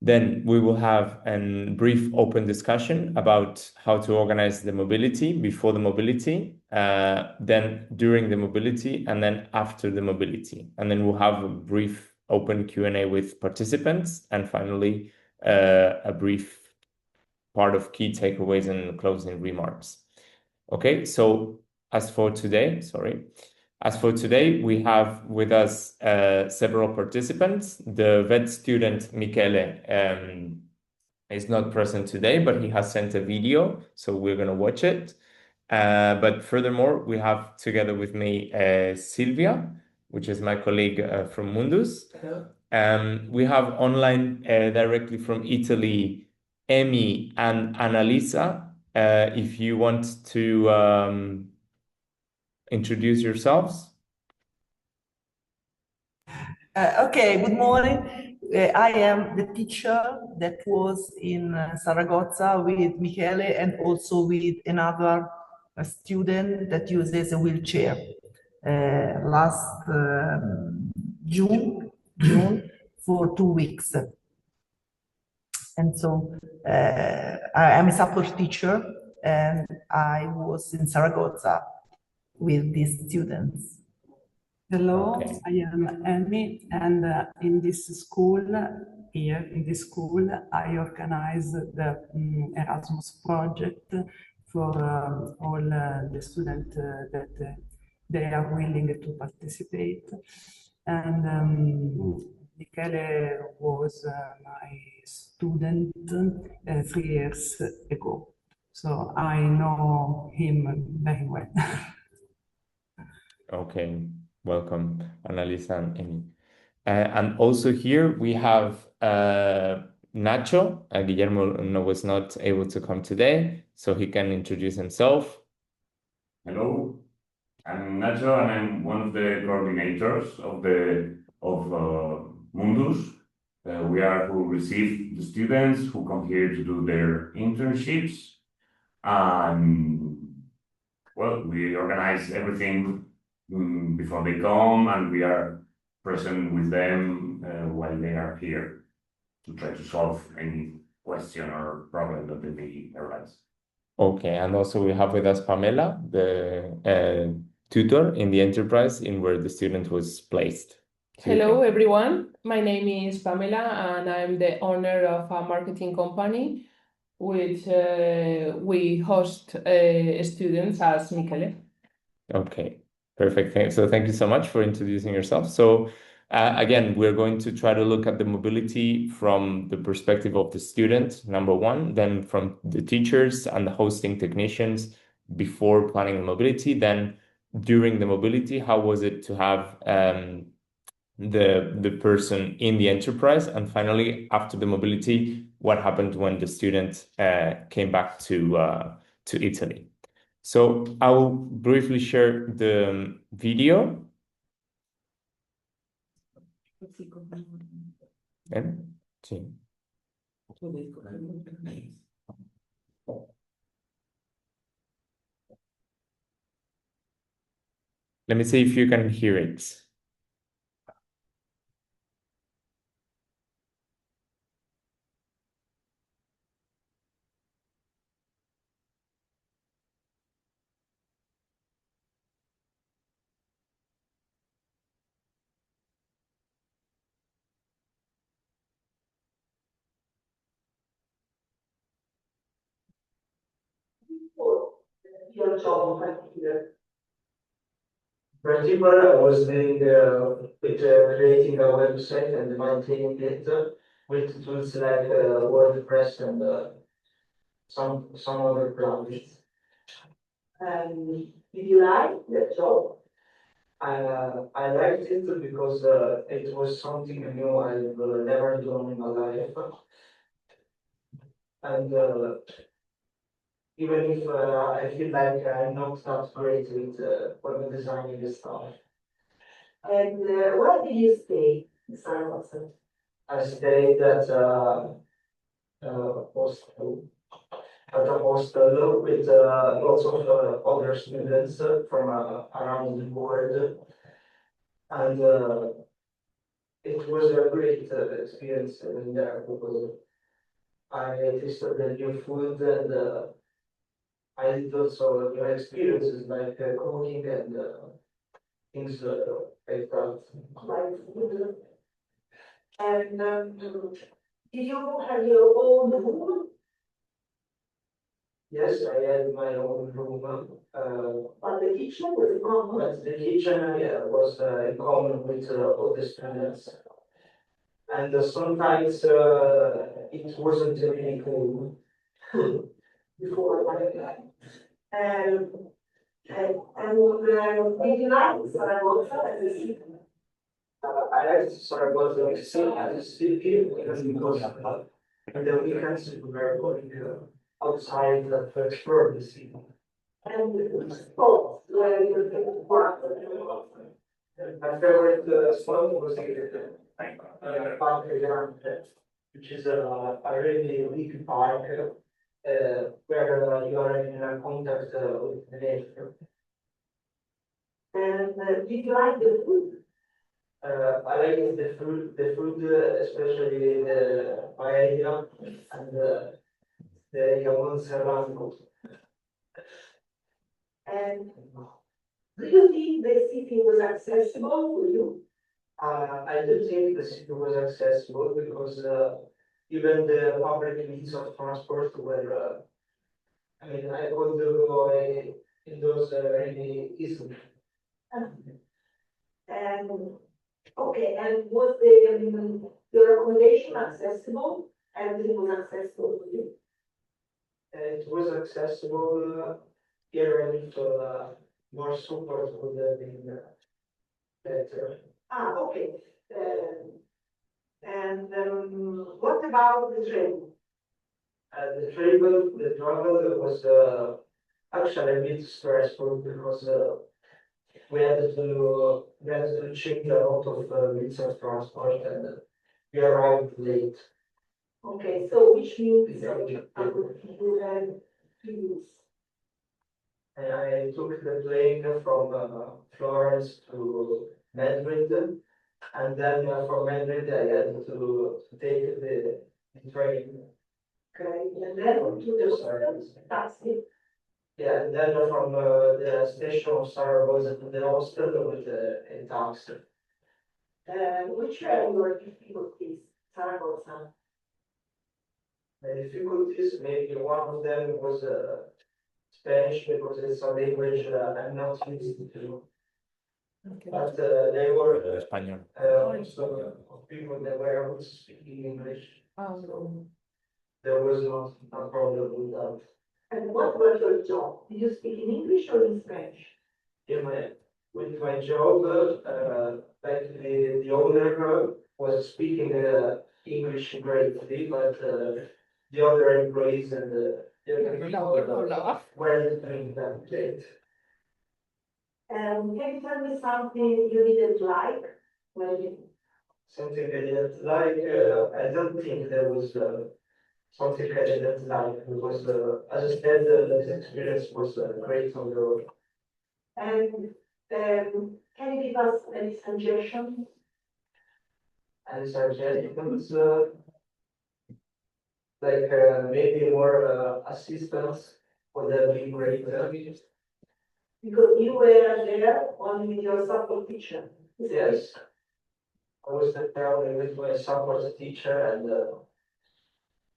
Then we will have a brief open discussion about how to organize the mobility before the mobility, then during the mobility, and then after the mobility. And then we'll have a brief open Q&A with participants, and finally, a brief part of key takeaways and closing remarks. Okay, so as for today, we have with us several participants. The vet student Michele is not present today, but he has sent a video, so we're going to watch it. But furthermore, we have together with me Silvia, which is my colleague from Mundus. Hello. We have online directly from Italy, Emi and Annalisa. If you want to introduce yourselves. Okay, good morning. I am the teacher that was in Saragossa with Michele and also with another student that uses a wheelchair. Last June for 2 weeks. And so I am a support teacher and I was in Saragossa with these students. Hello, Okay. I am Amy, and in this school, I organize the Erasmus project for all the students that they are willing to participate. And Michele was my student 3 years ago, so I know him very well. Okay, welcome, Annalisa and Amy. And also here we have Nacho. Guillermo was not able to come today, so he can introduce himself. Hello, I'm Nacho, and I'm one of the coordinators of Mundus. We are who receive the students who come here to do their internships, and well, we organize everything before they come, and we are present with them while they are here to try to solve any question or problem that they may arise. Okay, and also we have with us Pamela, the tutor in the enterprise in where the student was placed. Hello, everyone. My name is Pamela, and I'm the owner of a marketing company, which we host students as Michele. Okay, perfect. So thank you so much for introducing yourself. So again, we're going to try to look at the mobility from the perspective of the student, number one, then from the teachers and the hosting technicians before planning the mobility, then during the mobility, how was it to have the person in the enterprise, and finally, after the mobility, what happened when the student came back to Italy. So I will briefly share the video. Sí. Let me see if you can hear it. Your job in principle, I was doing with creating a website and maintaining it with tools like WordPress and some other plugins. Did you like that job? I liked it because it was something new I've never done in my life, and even if I feel like I'm not that great with web designing and stuff. And where did you stay in Saragossa? I stayed at hostel, at a hostel with lots of other students from around the world. And it was a great experience in there because I tasted the new food and I did also new experiences like cooking and things I felt. Like food. And did you have your own room? Yes, I had my own room. But the kitchen was common. But the kitchen, yeah, was in common with all the students. And sometimes it wasn't really cool. Before like that. And did you like Saragossa as a city? I like to start was as a city because in the weekends we were going outside to explore the city. And sports where you can work. My favorite spot was Park Grande, which is a really big park where you are in contact with the nature. And did you like the food? I like the food, especially the paella and the jamon serrano. And do you think the city was accessible for you? I do think the city was accessible because even the public means of transport were, I mean, I could go in those really easily. And okay, and was the your accommodation accessible? Everything was accessible for you? It was accessible, here and more support would have been better. Ah, okay. And what about the train? The travel was actually a bit stressful because we had to change a lot of means of transport and we arrived late. Okay, so which means you had to use? And I took the plane from Florence to Madrid, and then from Madrid I had to take the train. Okay, and then to the taxi. Yeah, and then from the station of Saragossa to the hostel with a taxi. Which were your difficulties, Saragossa? The difficulties, maybe one of them was Spanish because it's a language I'm not used to. Okay. But they were Español. also people that were able to speak English. Um, There was not a problem with that. And what was your job? Did you speak in English or in Spanish? With my job, like the owner was speaking English greatly, but the other employees and the other people weren't doing that great. And can you tell me something you didn't like when you? Something I didn't like, I don't think there was something I didn't like because, as I said, this experience was great on the road. And can you give us any suggestions? And suggestions, like maybe more assistance would have been great. Because you were there only with your support teacher. Yes. I was traveling with my support teacher and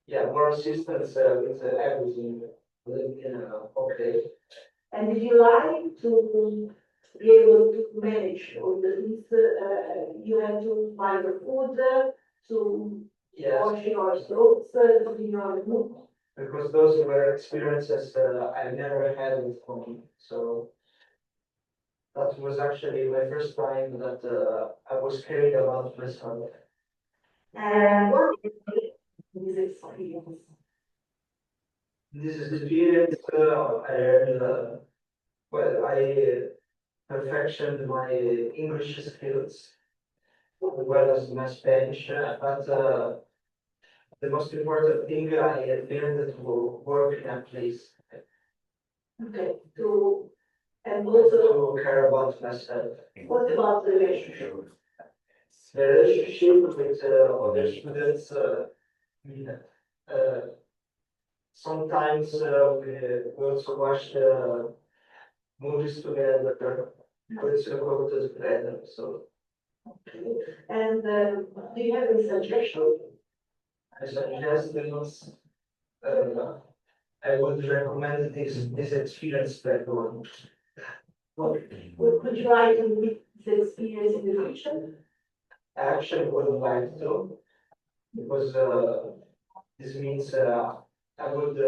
yeah, more assistance with everything. Okay. And did you like to be able to manage all the things? You had to buy the food, to Yes, wash your clothes, to do your room. because those were experiences I never had with home. So that was actually my first time that I was caring about myself. And what is this experience? This is the experience I learned, well, I perfected my English skills as well as my Spanish, but the most important thing I learned to work in a place. Okay, and also, To care about myself. what about the relationship? the relationship with other students. Sometimes we also watch the movies together. It's a go to together. So And do you have any suggestion? I suggest I would recommend this experience to everyone. Would you like to repeat this experience in the future? I actually would like to, because this means I would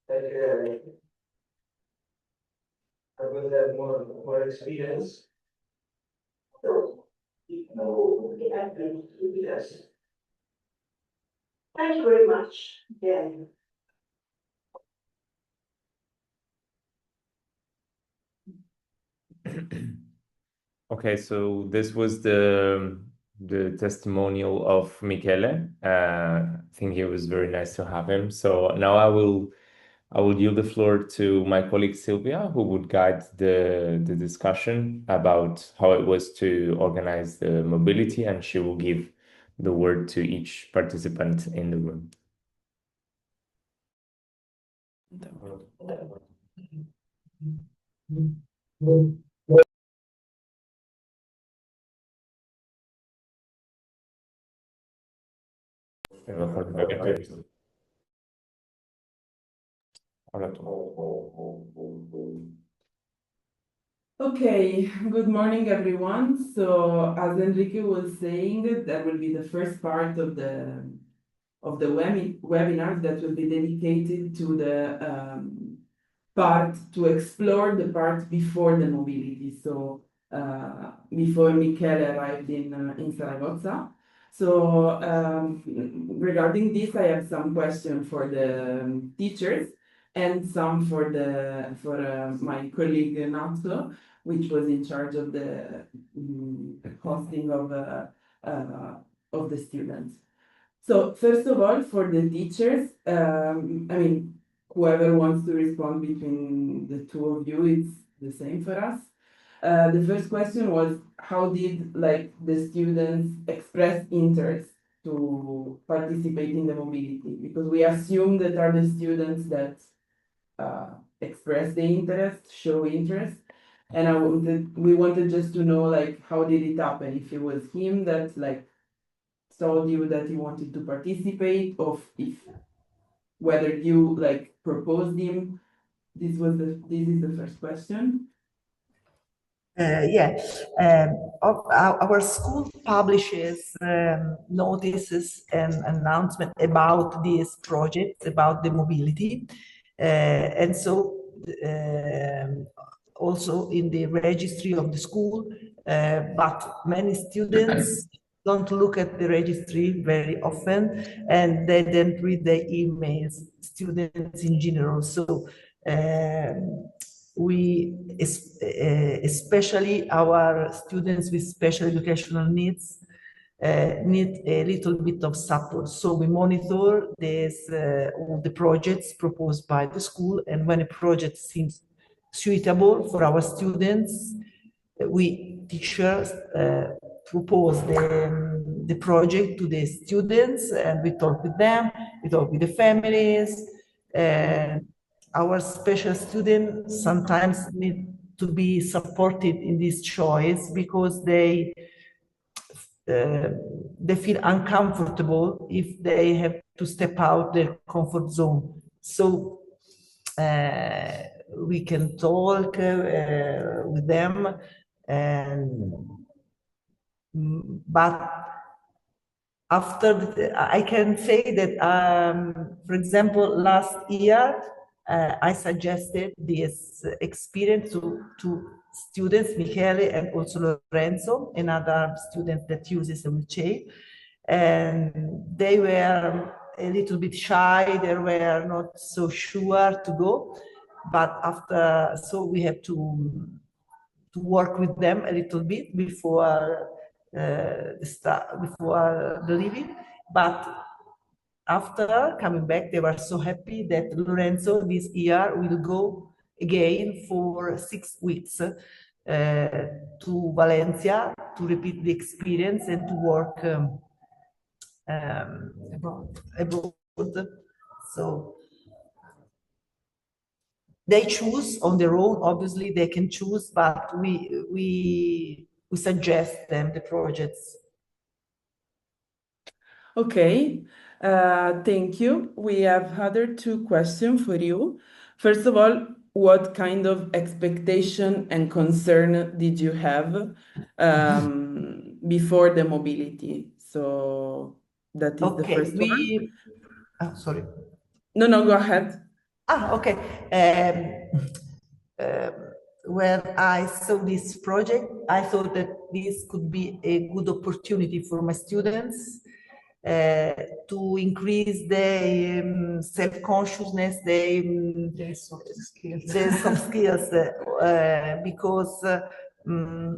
like I would have more experience. So, okay, I agree. Yes. Thank you very much. Yeah. Okay, so this was the testimonial of Michele. I think it was very nice to have him. So now I will yield the floor to my colleague Sylvia, who would guide the discussion about how it was to organize the mobility, and she will give the word to each participant in the room. Okay, good morning, everyone. So, as Enrique was saying, that will be the first part of the webinar that will be dedicated to the part to explore the part before the mobility. So, before Michele arrived in Zaragoza. So, regarding this, I have some questions for the teachers and some for my colleague Nato, which was in charge of the hosting of the students. So first of all, for the teachers, I mean, whoever wants to respond between the two of you, it's the same for us. The first question was, how did the students express interest to participate in the mobility? Because we assume that are the students that express the interest, show interest. And we wanted just to know how did it happen? If it was him that told you that he wanted to participate, or if whether you proposed him. This is the first question. Our school publishes notices and announcement about these projects, about the mobility, and so also in the registry of the school, but many students don't look at the registry very often, and they don't read the emails, students in general. So we, especially our students with special educational needs, need a little bit of support. So we monitor all the projects proposed by the school, and when a project seems suitable for our students, we teachers propose the project to the students, and we talk with them, we talk with the families. Our special students sometimes need to be supported in this choice because they feel uncomfortable if they have to step out their comfort zone. So we can talk with them, but after I can say that, for example, last year I suggested this experience to students, Michele and also Lorenzo, another student that uses a wheelchair, and they were a little bit shy. They were not so sure to go, but after, so we have to work with them a little bit before before the leaving. But after coming back, they were so happy that Lorenzo this year will go again for 6 weeks to Valencia to repeat the experience and to work abroad. So they choose on their own. Obviously, they can choose, but we suggest them the projects. Okay, thank you. We have other two questions for you. First of all, what kind of expectation and concern did you have before the mobility? So that is the first one. Sorry. No, go ahead. Okay. When I saw this project, I thought that this could be a good opportunity for my students to increase their self-consciousness, their soft skills, because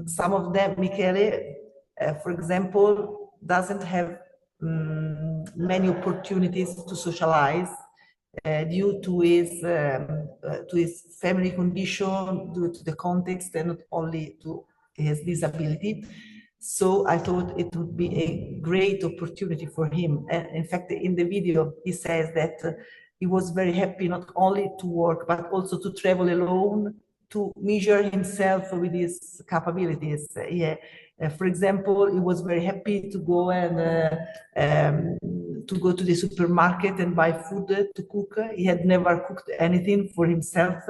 some of them, Michele, for example, doesn't have many opportunities to socialize due to his family condition, due to the context, and not only to his disability. So I thought it would be a great opportunity for him. And in fact, in the video, he says that he was very happy not only to work, but also to travel alone, to measure himself with his capabilities. For example, he was very happy to go to go to the supermarket and buy food to cook. He had never cooked anything for himself,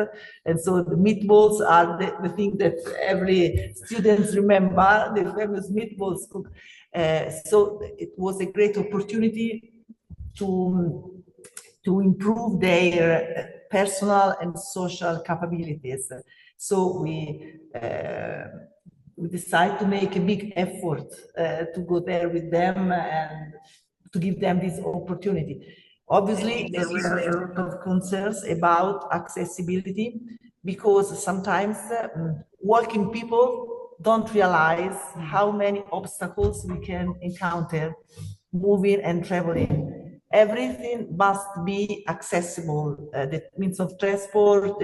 and so the meatballs are the thing that every student remember, the famous meatballs cook. So it was a great opportunity to improve their personal and social capabilities. So we decided to make a big effort to go there with them and to give them this opportunity. Obviously, there were a lot of concerns about accessibility because sometimes working people don't realize how many obstacles we can encounter moving and traveling. Everything must be accessible. The means of transport,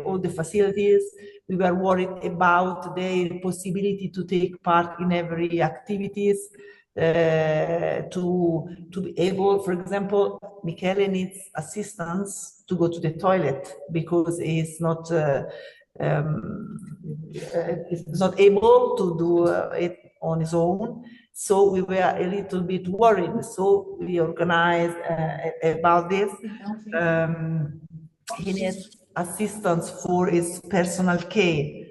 all the facilities. We were worried about their possibility to take part in every activities, to be able, for example, Michele needs assistance to go to the toilet because he's not able to do it on his own. So we were a little bit worried. So we organized about this. He needs assistance for his personal care.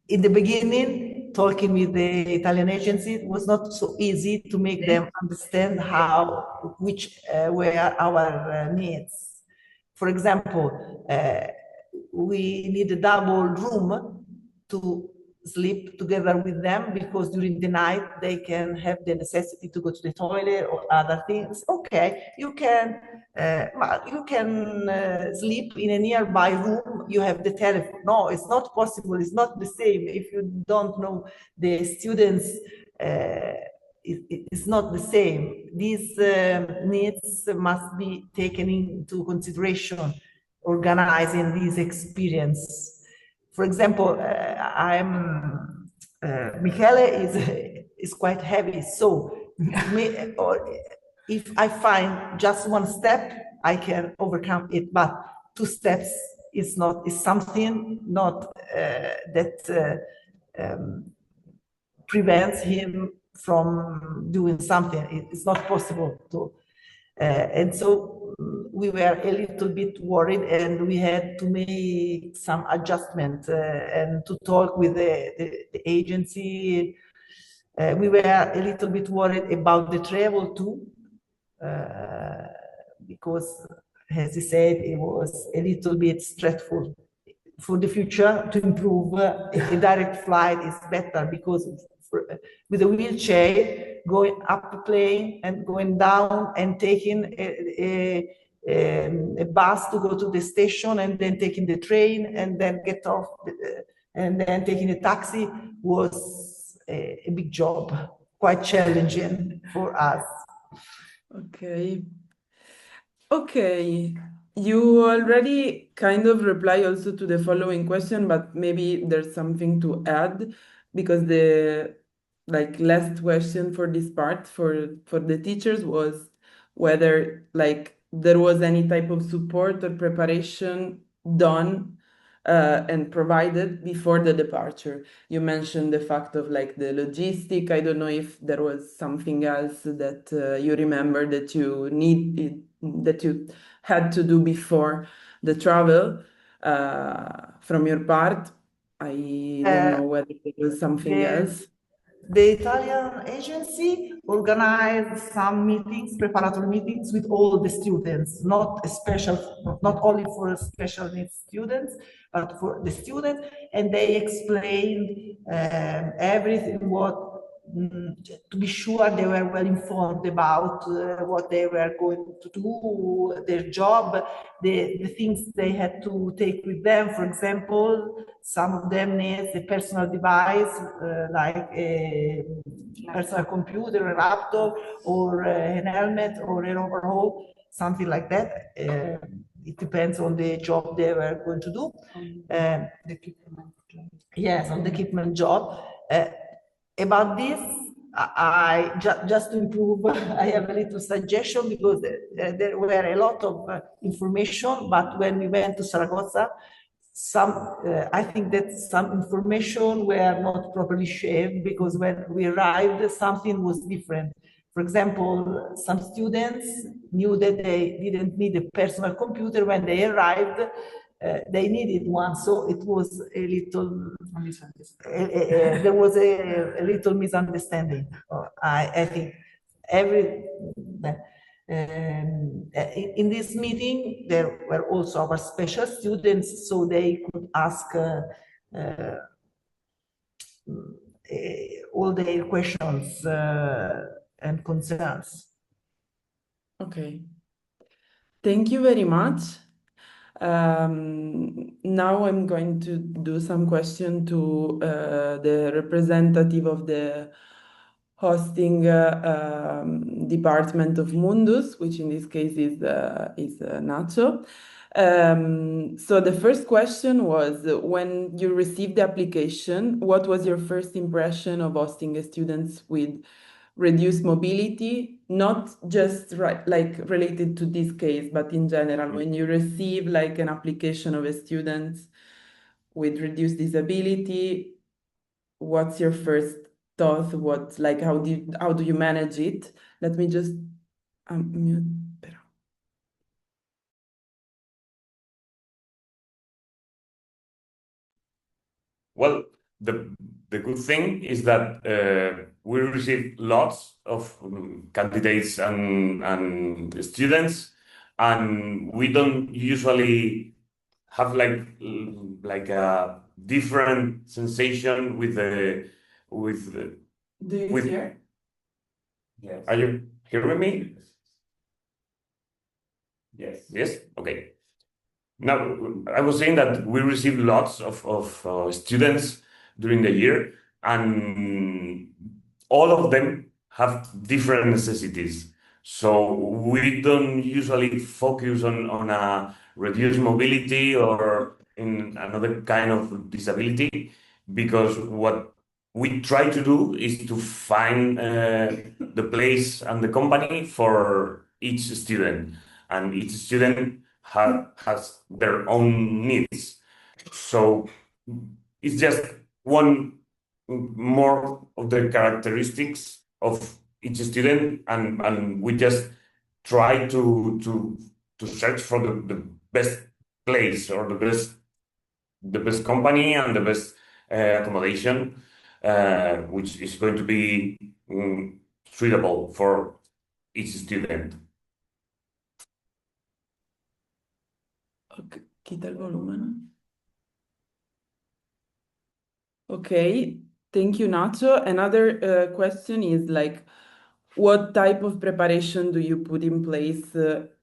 In the beginning, talking with the Italian agency, it was not so easy to make them understand which were our needs. For example, we need a double room to sleep together with them because during the night they can have the necessity to go to the toilet or other things. Okay, you can sleep in a nearby room. You have the telephone. No, it's not possible. It's not the same. If you don't know the students, it's not the same. These needs must be taken into consideration, organizing this experience. For example, Michele is quite heavy, so if I find just one step, I can overcome it. But 2 steps is something not that prevents him from doing something. It's not possible to. And so we were a little bit worried, and we had to make some adjustment and to talk with the agency. We were a little bit worried about the travel too, because, as he said, it was a little bit stressful. For the future, to improve, a direct flight is better because with a wheelchair, going up the plane and going down and taking a bus to go to the station and then taking the train and then get off and then taking a taxi was a big job, quite challenging for us. Okay. Okay, you already kind of reply also to the following question, but maybe there's something to add because the like last question for this part for the teachers was whether like there was any type of support or preparation done and provided before the departure. You mentioned the fact of like the logistic. I don't know if there was something else that you remember that you needed that you had to do before the travel from your part. I don't know whether there was something else. The Italian agency organized some meetings, preparatory meetings with all the students, not only for special needs students, but for the students, and they explained everything to be sure they were well informed about what they were going to do, their job, the things they had to take with them. For example, some of them need a personal device like a personal computer, a laptop, or an helmet, or an overhaul, something like that. It depends on the job they were going to do. Yes, on the equipment job. About this, just to improve, I have a little suggestion because there were a lot of information, but when we went to Saragossa, I think that some information were not properly shared because when we arrived, something was different. For example, some students knew that they didn't need a personal computer when they arrived. They needed one, so it was a little there was a little misunderstanding. I think every in this meeting there were also our special students, so they could ask all their questions and concerns. Okay. Thank you very much. Now I'm going to do some question to the representative of the hosting department of Mundus, which in this case is Nacho. So the first question was, when you received the application, what was your first impression of hosting students with reduced mobility, not just like related to this case, but in general, when you receive like an application of a student with reduced disability, what's your first thought? What like how do you manage it? Let me just mute. Well, the good thing is that we receive lots of candidates and students, and we don't usually have like a different sensation with the Do you with. hear? Yes. Are you hearing me? Yes. Yes. Okay. Now, I was saying that we receive lots of students during the year, and all of them have different necessities. So we don't usually focus on a reduced mobility or in another kind of disability, because what we try to do is to find the place and the company for each student, and each student has their own needs. So it's just one more of the characteristics of each student, and we just try to search for the best place or the best company and the best accommodation, which is going to be suitable for each student. Okay, quita el volumen. Okay, thank you, Nacho. Another question is like, what type of preparation do you put in place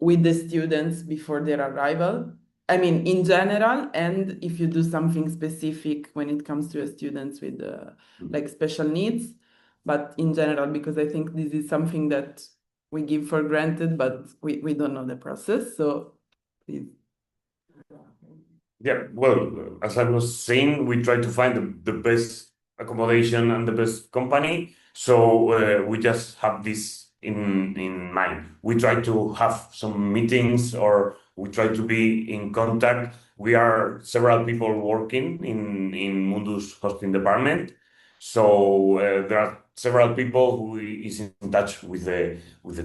with the students before their arrival? I mean, in general, and if you do something specific when it comes to students with like special needs, but in general, because I think this is something that we give for granted, but we don't know the process. So please. Yeah, well, as I was saying, we try to find the best accommodation and the best company. So we just have this in mind. We try to have some meetings or we try to be in contact. We are several people working in Mundus hosting department. So there are several people who is in touch with the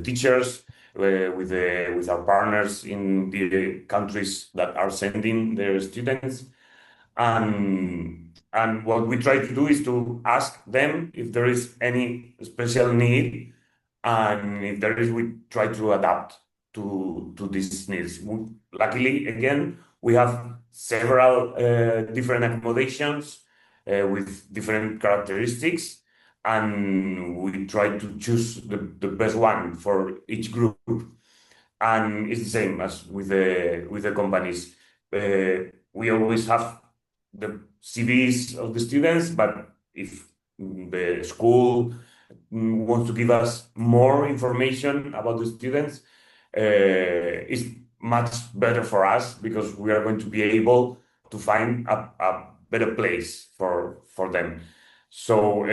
teachers, with our partners in the countries that are sending their students. And what we try to do is to ask them if there is any special need, and if there is, we try to adapt to these needs. Luckily, again, we have several different accommodations with different characteristics, and we try to choose the best one for each group. And it's the same as with the companies. We always have the CVs of the students, but if the school wants to give us more information about the students, it's much better for us because we are going to be able to find a better place for them. So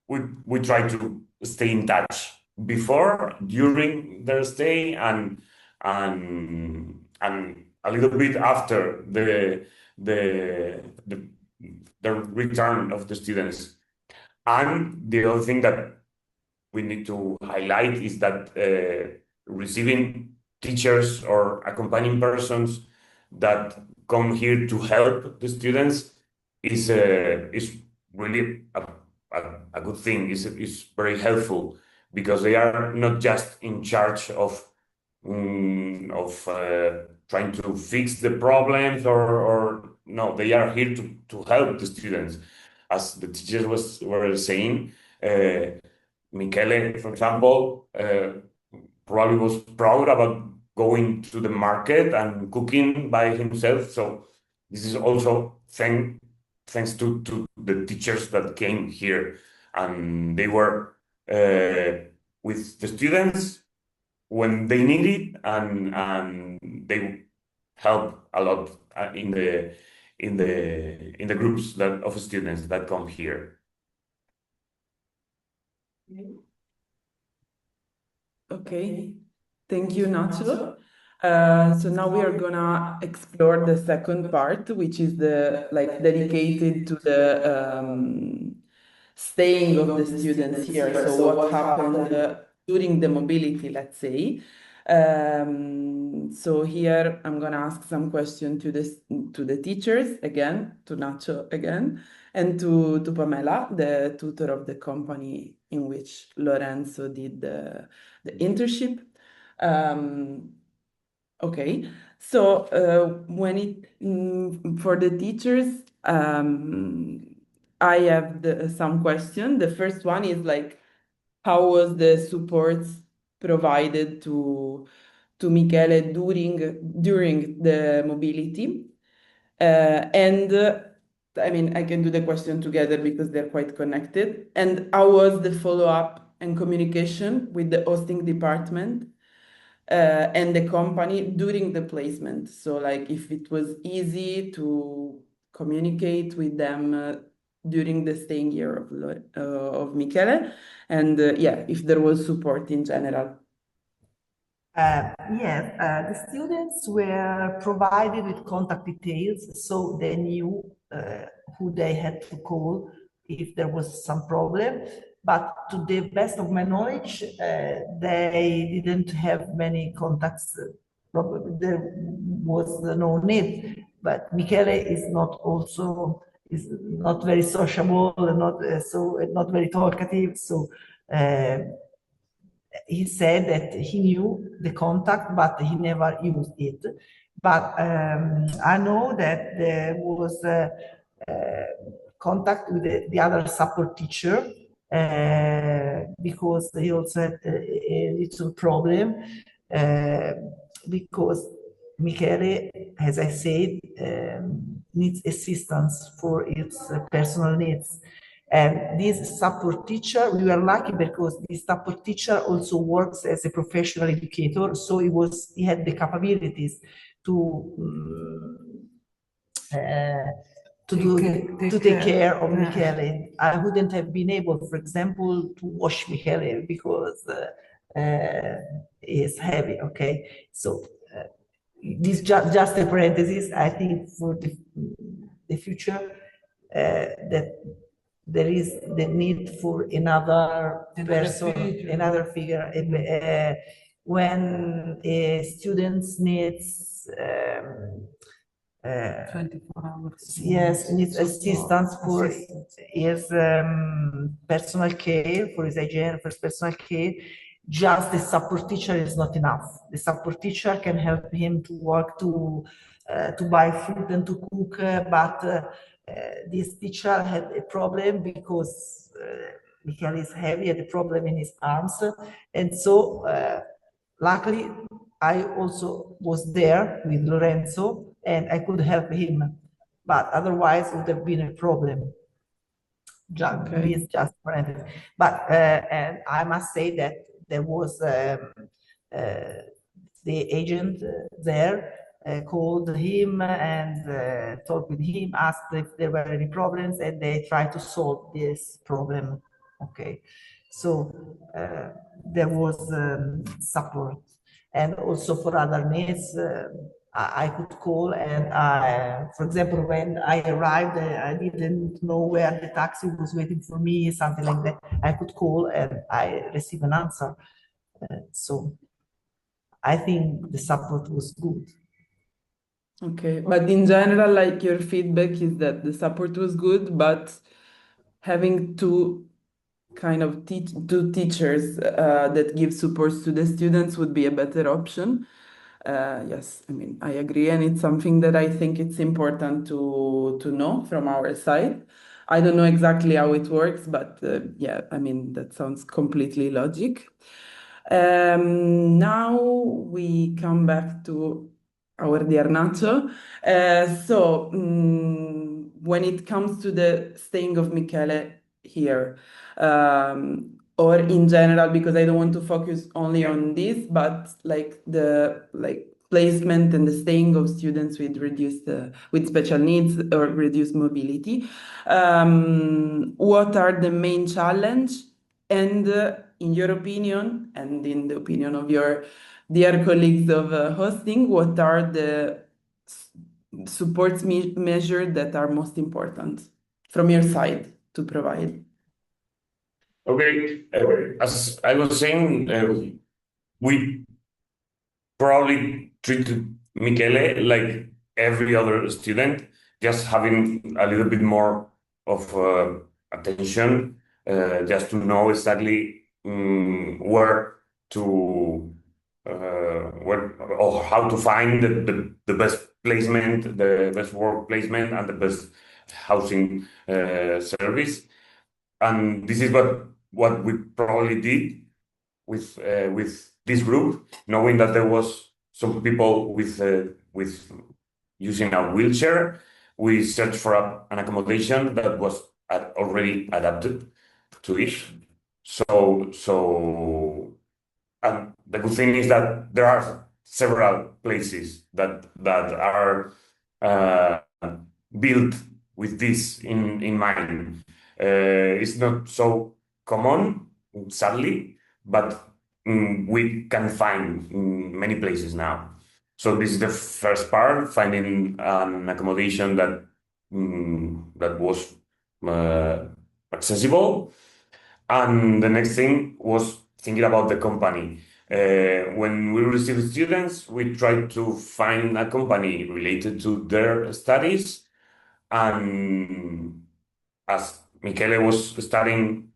we try to stay in touch before, during their stay, and a little bit after the return of the students. And the other thing that we need to highlight is that receiving teachers or accompanying persons that come here to help the students is really a good thing. Is very helpful because they are not just in charge of trying to fix the problems, or no, they are here to help the students. As the teachers were saying, Michele, for example, probably was proud about going to the market and cooking by himself. So this is also thanks to the teachers that came here, and they were with the students when they need it, and they help a lot in the groups of students that come here. Okay, thank you, Nacho. So now we are gonna explore the second part, which is the dedicated to the staying of the students here. So what happened during the mobility, let's say. So here I'm gonna ask some questions to the teachers again, to Nacho again, and to Pamela, the tutor of the company in which Lorenzo did the internship. Okay, so for the teachers, I have some questions. The first one is how was the support provided to Michele during the mobility? I mean, I can do the question together because they're quite connected. And how was the follow-up and communication with the hosting department and the company during the placement? So if it was easy to communicate with them during the staying year of Michele, and yeah, if there was support in general. Yes, the students were provided with contact details, so they knew who they had to call if there was some problem. But to the best of my knowledge, they didn't have many contacts. Probably there was no need. But Michele is not very sociable, not very talkative. So he said that he knew the contact, but he never used it. But I know that there was contact with the other support teacher because he also had a little problem because Michele, as I said, needs assistance for its personal needs. And this support teacher, we were lucky because this support teacher also works as a professional educator, so he had the capabilities to take care of Michele. I wouldn't have been able, for example, to wash Michele because it's heavy. Okay, so this just a parenthesis. I think for the future that there is the need for another person, another figure. When a student needs 24 hours. yes, needs assistance for his personal care, for his hygiene, for his personal care. Just the support teacher is not enough. The support teacher can help him to work, to buy food and to cook, but this teacher had a problem because Michele is heavy, had a problem in his arms, and so luckily I also was there with Lorenzo and I could help him, but otherwise it would have been a problem. Just parenthesis. But and I must say that there was the agent there called him and talked with him, asked if there were any problems, and they tried to solve this problem. Okay, so there was support, and also for other needs. I could call and for example, when I arrived, I didn't know where the taxi was waiting for me, something like that. I could call and I received an answer. So I think the support was good. Okay, but in general, like your feedback is that the support was good, but having two teachers that give supports to the students would be a better option. Yes, I mean, I agree, and it's something that I think it's important to know from our side. I don't know exactly how it works, but yeah, I mean, that sounds completely logic. Now we come back to our dear Nacho. When it comes to the staying of Michele here, or in general, because I don't want to focus only on this, but like the placement and the staying of students with with special needs or reduced mobility. What are the main challenge? And in your opinion, and in the opinion of your dear colleagues of hosting, what are the support measures that are most important from your side to provide? Okay, as I was saying, we probably treated Michele like every other student, just having a little bit more of attention, just to know exactly where to where or how to find the best placement, the best work placement, and the best housing service. And this is what we probably did with this group, knowing that there was some people with using a wheelchair. We searched for an accommodation that was already adapted to it. And the good thing is that there are several places that are built with this in mind. It's not so common, sadly, but we can find in many places now. So this is the first part, finding an accommodation that was accessible. And the next thing was thinking about the company. When we receive students, we try to find a company related to their studies. And as Michele was studying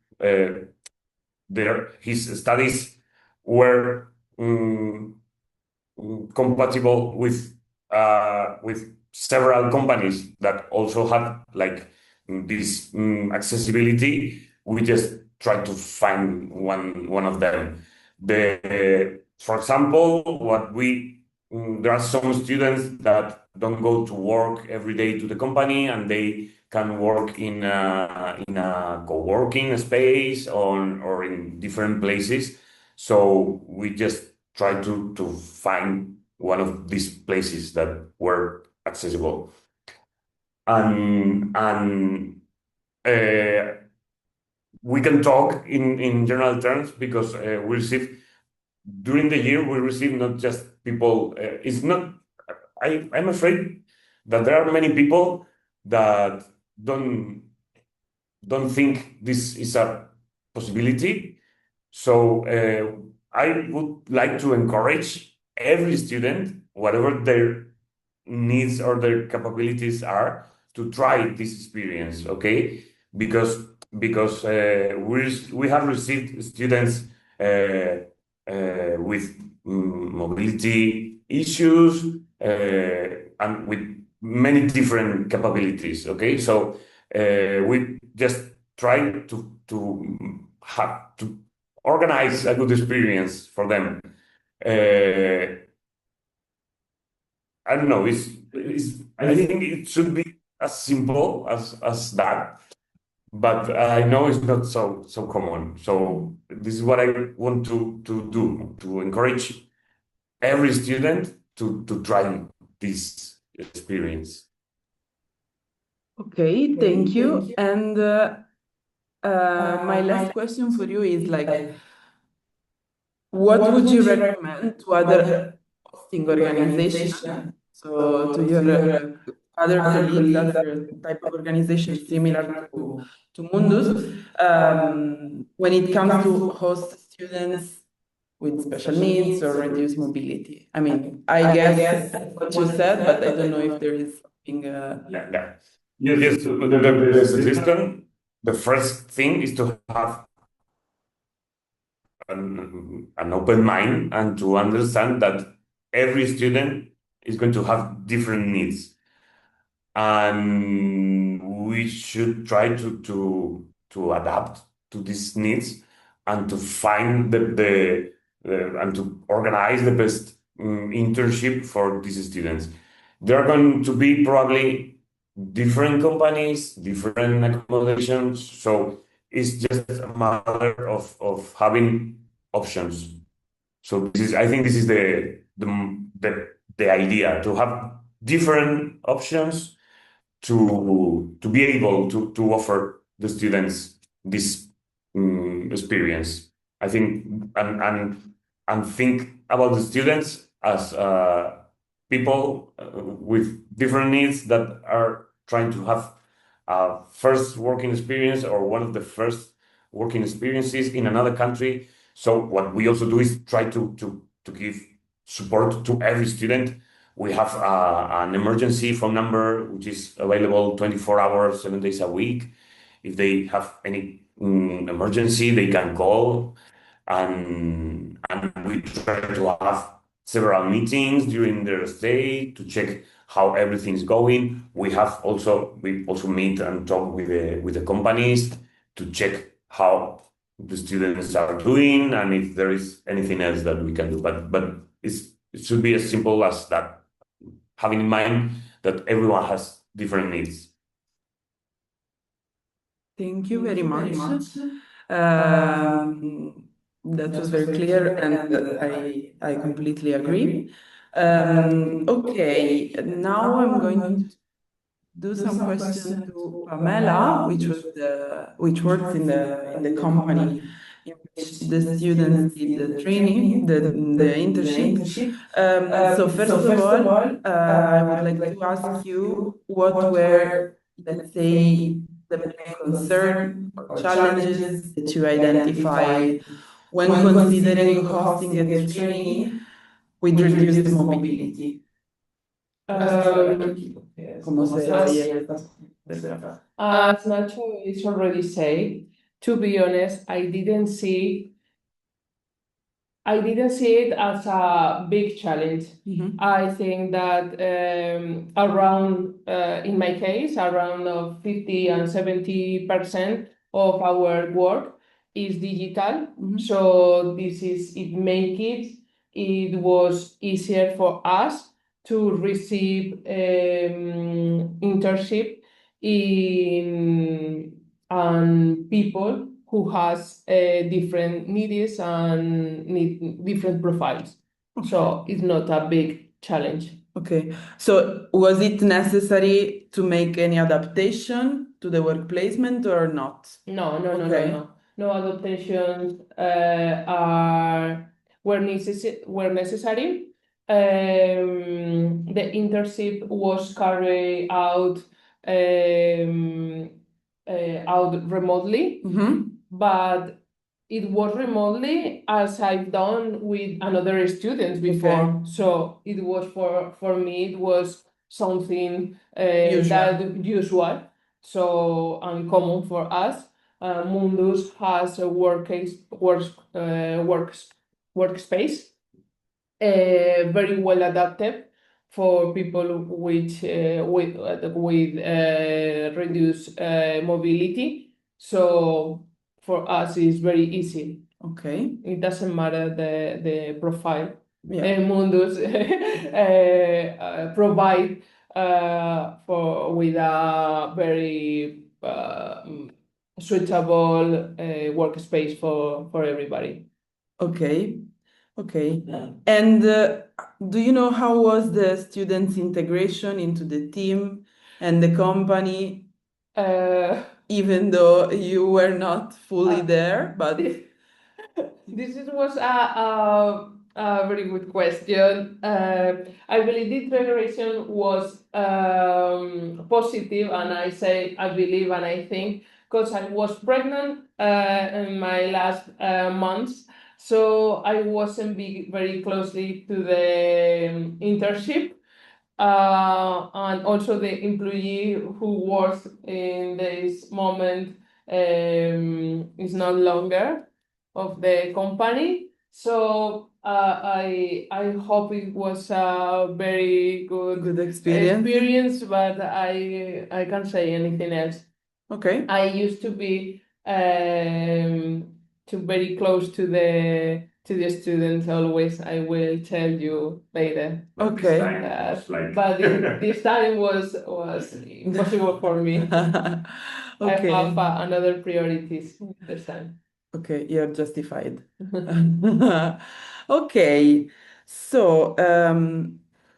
his studies were compatible with several companies that also had like this accessibility. We just try to find one of them. For example, what we there are some students that don't go to work every day to the company, and they can work in a co-working space or in different places. So we just try to find one of these places that were accessible. And uh, we can talk in general terms because we receive during the year we receive not just people. It's not. I'm afraid that there are many people that don't don't think this is a possibility. So I would like to encourage every student, whatever their needs or their capabilities are, to try this experience. Okay, because we have received students with mobility issues and with many different capabilities. Okay, so we just try to organize a good experience for them. I don't know. I think it should be as simple as that, but I know it's not so common. So this is what I want to do, to encourage every student to try this experience. Okay, thank you. And my last question for you is like, what would you recommend to other hosting organization? So to your other colleagues, other type of organizations similar to Mundus, when it comes to host students with special needs or reduced mobility. I mean, I guess what you said, but I don't know if there is something. Yeah. Yes, the suggestion, the first thing is to have an open mind and to understand that every student is going to have different needs, and we should try to adapt to these needs and to find and to organize the best internship for these students. There are going to be probably different companies, different accommodations, so it's just a matter of having options. So I think this is the idea, to have different options to be able to offer the students this experience. I think and think about the students as people with different needs that are trying to have a first working experience or one of the first working experiences in another country. So what we also do is try to give support to every student. We have an emergency phone number which is available 24 hours, 7 days a week. If they have any emergency, they can call, and we try to have several meetings during their stay to check how everything's going. We also meet and talk with the companies to check how the students are doing and if there is anything else that we can do. But it should be as simple as that, having in mind that everyone has different needs. Thank you very much. That was very clear, and I completely agree. Okay, now I'm going to do some questions to Pamela, which works in the company in which the students did the training, the internship. So first of all, I would like to ask you what were, let's say, the main concern or challenges that you identified when considering hosting a training with reduced mobility. ¿Cómo se veía esta? As Nacho is already said, to be honest, I didn't see it as a big challenge. I think that around, in my case, around 50 and 70% of our work is digital. So it make it it was easier for us to receive internship in people who has different needs and need different profiles. So it's not a big challenge. Okay, so was it necessary to make any adaptation to the work placement or not? No. Okay. No adaptations were necessary. The internship was carried out remotely, but it was remotely as I've done with another students before. Okay. So it was for me it was something Usual. that usual, so uncommon for us. Mundus has a workspace very well adapted for people with reduced mobility. So for us, it's very easy. Okay. It doesn't matter the profile. Yeah. Mundus provide with a very suitable workspace for everybody. Okay. Okay. And do you know how was the students' integration into the team and the company, even though you were not fully there, but this was a very good question. I believe the integration was positive, and I say I believe and I think because I was pregnant in my last months, so I wasn't very closely to the internship. And also the employee who works in this moment is no longer of the company. So I hope it was a very good experience, but I can't say anything else. okay. I used to be very close to the students always. I will tell you later. But Okay. this time it was like But this time was impossible for me. Okay. I have another priorities this time. Okay, you're justified. Okay, so,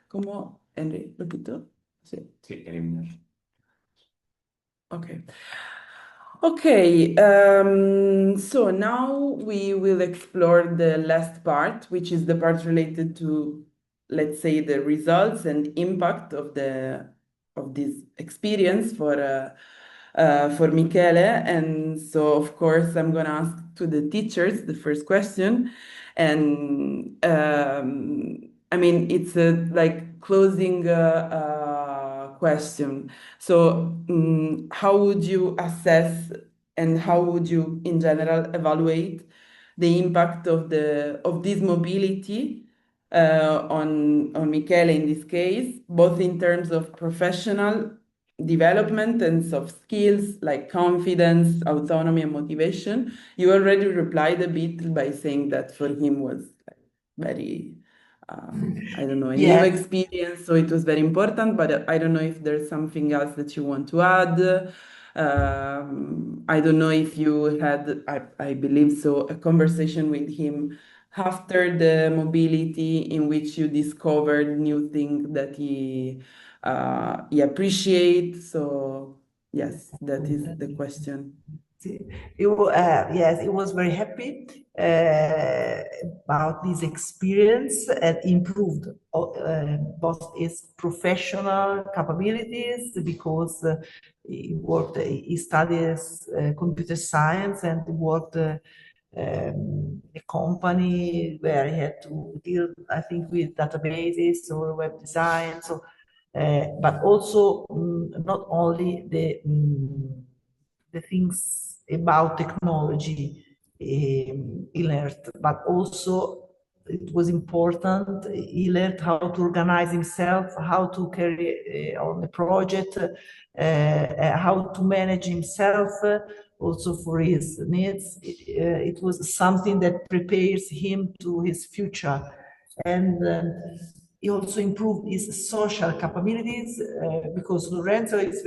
¿cómo, Henry? ¿Repito? Sí. Sí, eliminar. Okay. Okay, so now we will explore the last part, which is the part related to, let's say, the results and impact of this experience for Michele. And so, of course, I'm gonna ask to the teachers the first question, and I mean it's a like closing question. So, how would you assess and how would you, in general, evaluate the impact of this mobility on Michele in this case, both in terms of professional development and soft skills like confidence, autonomy, and motivation? You already replied a bit by saying that for him was very I don't know, a new experience, so it was very important, but I don't know if there's something else that you want to add. I don't know if you had, I believe so, a conversation with him after the mobility in which you discovered new things that he appreciates. So yes, that is the question. Yes, it was very happy about this experience and improved both his professional capabilities because he studies computer science and worked a company where he had to deal, I think, with databases or web design. So, but also not only the things about technology he learned, but also it was important. He learned how to organize himself, how to carry on the project, how to manage himself, also for his needs. It was something that prepares him to his future. And he also improved his social capabilities because Lorenzo is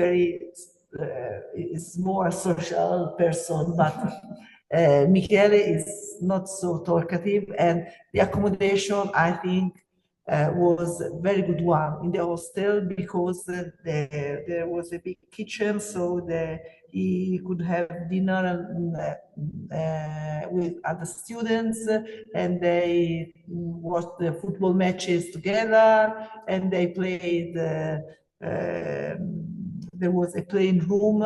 is more a social person, but Michele is not so talkative, and the accommodation, I think, was a very good one in the hostel because there was a big kitchen, so he could have dinner with other students, and they watched the football matches together, and they played. There was a playing room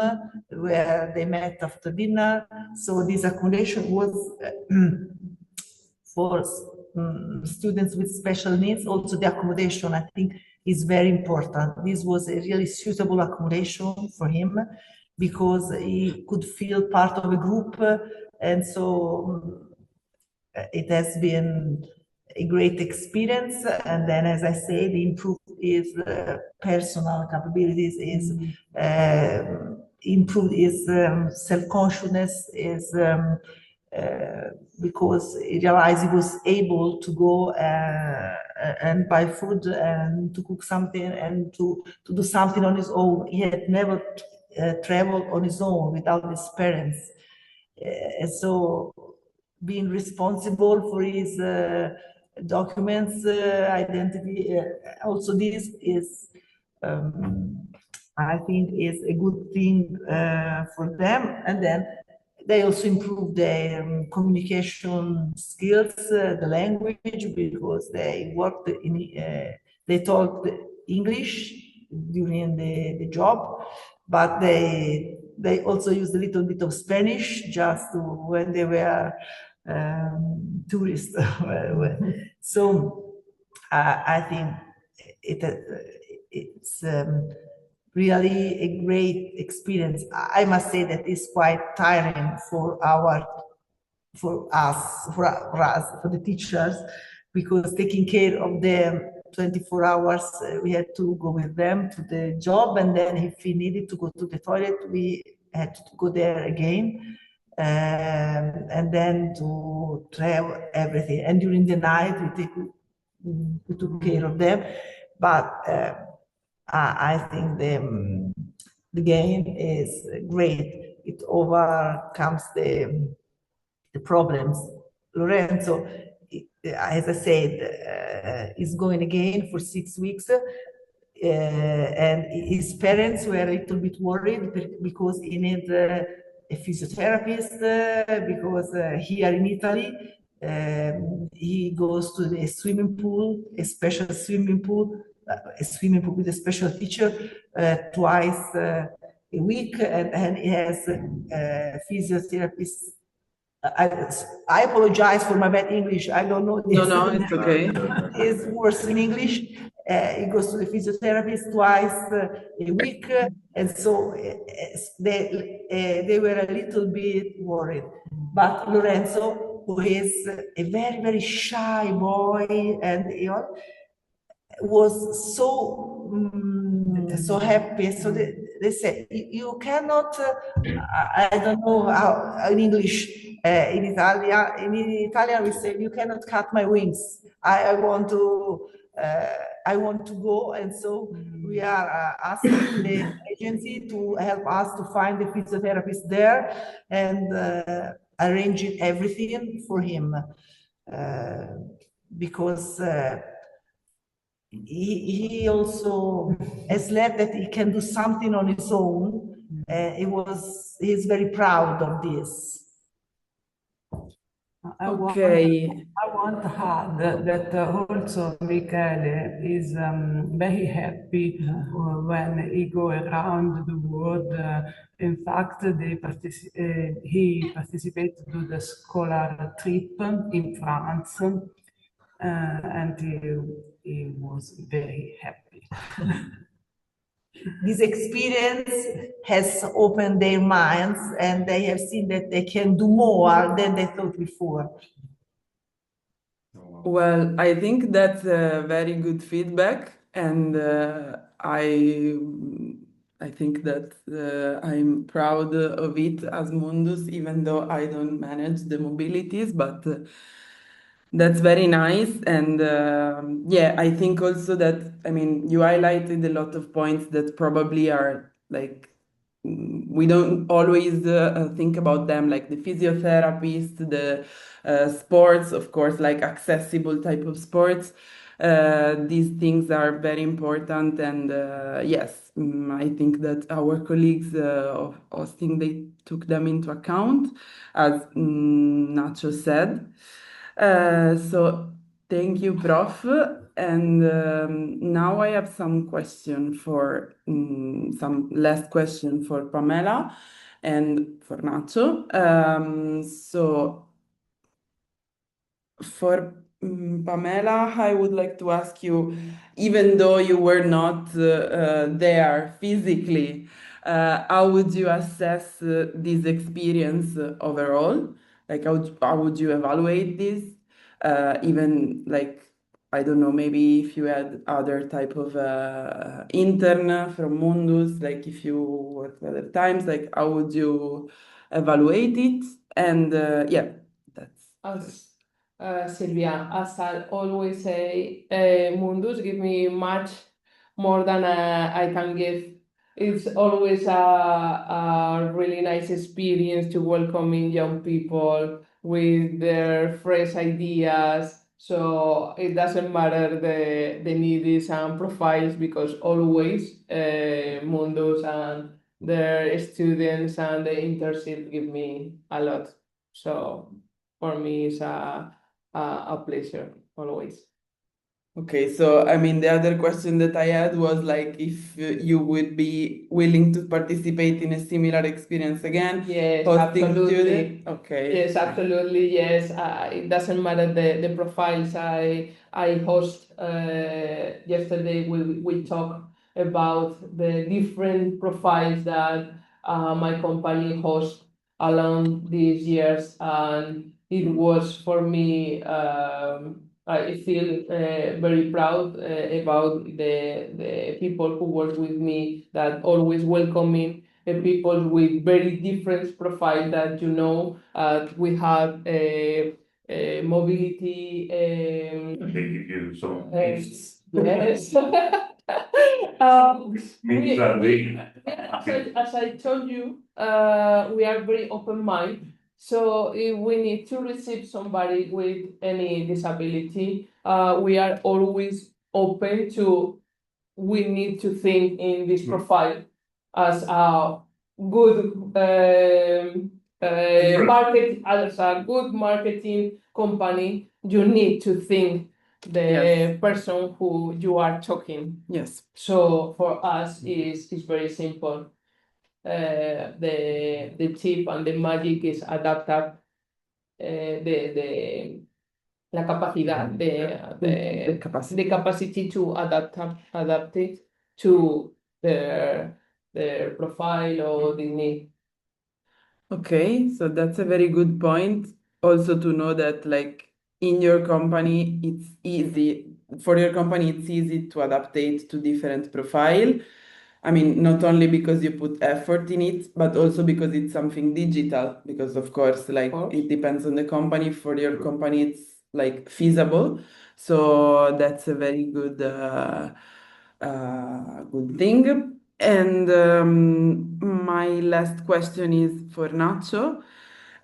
where they met after dinner. So this accommodation was for students with special needs. Also, the accommodation, I think, is very important. This was a really suitable accommodation for him because he could feel part of a group, and so it has been a great experience. And then, as I said, improved his personal capabilities, improved his self-consciousness, because he realized he was able to go and buy food and to cook something and to do something on his own. He had never traveled on his own without his parents. And so being responsible for his documents, identity, also this is, I think, is a good thing for them. And then they also improve their communication skills, the language, because they worked they talked English during the job, but they also used a little bit of Spanish just when they were tourists. So I think it's really a great experience. I must say that it's quite tiring for us, for the teachers, because taking care of them 24 hours, we had to go with them to the job, and then if we needed to go to the toilet, we had to go there again, and then to travel everything. And during the night, we took care of them, but I think the game is great. It overcomes the problems. Lorenzo, as I said, is going again for 6 weeks. And his parents were a little bit worried because he needs a physiotherapist, because here in Italy, he goes to the swimming pool, a special swimming pool, a swimming pool with a special teacher twice a week, and he has a physiotherapist. I apologize for my bad English. I don't know this. No, it's okay. It's worse in English. He goes to the physiotherapist twice a week, and so they were a little bit worried. But Lorenzo, who is a very, very shy boy, and was so happy. So they say you cannot. I don't know how in English. In Italian, we say you cannot cut my wings. I want to. I want to go, and so we are asking the agency to help us to find the physiotherapist there and arranging everything for him, because he also has learned that he can do something on his own. He's very proud of this. Okay. I want to add that also Michele is very happy when he go around the world. In fact, he participated to the scholar trip in France, and he was very happy. This experience has opened their minds, and they have seen that they can do more than they thought before. Well, I think that's a very good feedback, and I think that I'm proud of it as Mundus, even though I don't manage the mobilities, but That's very nice. And yeah, I think also that, I mean, you highlighted a lot of points that probably are like, we don't always think about them, like the physiotherapist, the sports, of course, like accessible type of sports. These things are very important. And yes, I think that our colleagues of hosting, they took them into account, as Nacho said. So thank you, Prof. And now I have some question for some last question for Pamela and for Nacho. So for Pamela, I would like to ask you, even though you were not there physically, how would you assess this experience overall? Like, how would you evaluate this? Even like, I don't know, maybe if you had other type of intern from Mundus, like if you worked other times, like how would you evaluate it? And yeah, that's. As Silvia, as I always say, Mundus give me much more than I can give. It's always a really nice experience to welcoming young people with their fresh ideas. So it doesn't matter the needs and profiles because always Mundus and their students and the internship give me a lot. So for me it's a pleasure always. Okay, so I mean, the other question that I had was like if you would be willing to participate in a similar experience again, Yes, hosting absolutely. student. Okay. Yes, absolutely. Yes, it doesn't matter the profiles I host. Yesterday we talked about the different profiles that my company hosts along these years, and it was for me. I feel very proud about the people who work with me that always welcoming people with very different profile that you know we have a mobility They give you some yes. means that they As I told you, we are very open mind. So if we need to receive somebody with any disability, we are always open to. We need to think in this profile as a good market, as a good marketing company. You need to think the Yes. person who you are talking. Yes. So for us is very simple. The tip and the magic is adaptive. The la capacidad The capacity. the capacity to adapt it to their profile or the need. Okay, so that's a very good point. Also to know that like in your company, it's easy for your company, it's easy to adaptate to different profile. I mean, not only because you put effort in it, but also because it's something digital. Because of course, like it depends on the company. For your company, it's like feasible. So that's a very good thing. And my last question is for Nacho.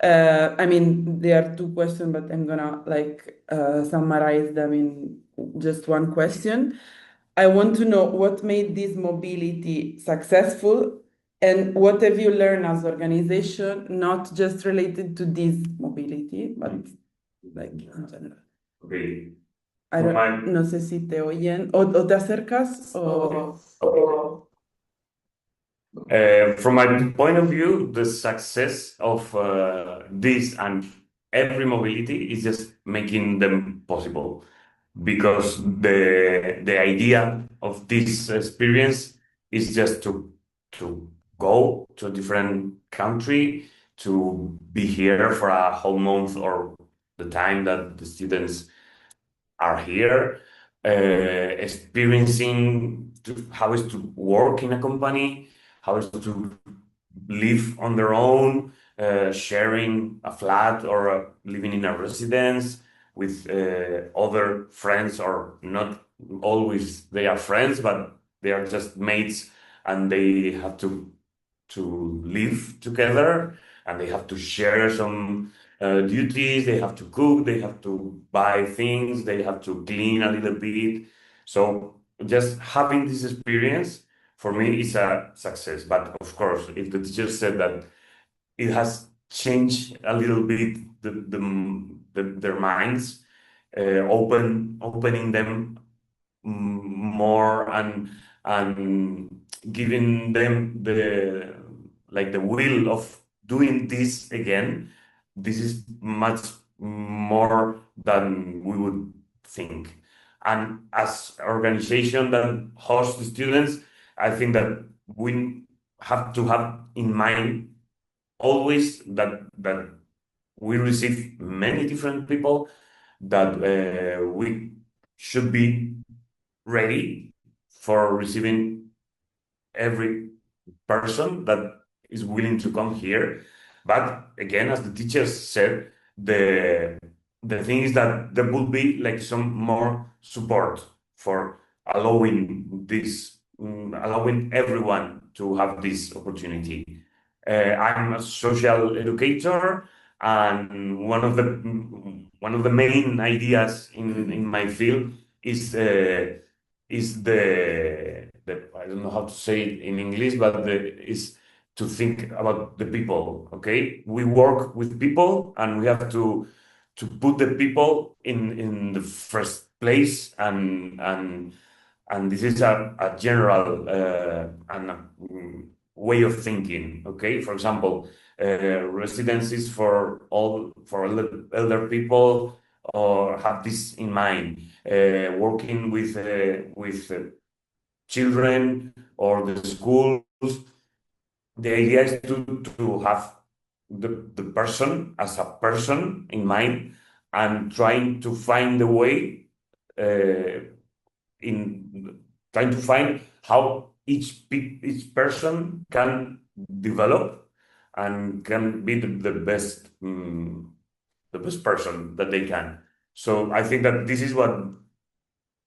I mean, there are two questions, but I'm gonna like summarize them in just one question. I want to know what made this mobility successful and what have you learned as organization, not just related to this mobility, but like in general. Okay. I don't, no sé si te oyen o te acercas o... From my point of view, the success of this and every mobility is just making them possible because the idea of this experience is just to go to a different country, to be here for a whole month or the time that the students are here, experiencing how is to work in a company, how is to live on their own, sharing a flat or living in a residence, with other friends, or not always they are friends, but they are just mates, and they have to live together, and they have to share some duties. They have to cook, they have to buy things, they have to clean a little bit. So just having this experience for me is a success. But of course, if the teacher said that it has changed a little bit their minds, opening them more, and giving them the will of doing this again. This is much more than we would think. And as organization that hosts the students, I think that we have to have in mind always that we receive many different people, that we should be ready for receiving every person that is willing to come here. But again, as the teachers said, the thing is that there will be like some more support for allowing everyone to have this opportunity. I'm a social educator, and one of the main ideas in my field is the I don't know how to say it in English, but is to think about the people. Okay, we work with people, and we have to put the people in the first place, and this is a general way of thinking. Okay, for example, residencies for elder people, or have this in mind. Working with children or the schools. The idea is to have the person as a person in mind, and trying to find a way, in trying to find how each person can develop and can be the best person that they can. So I think that this is what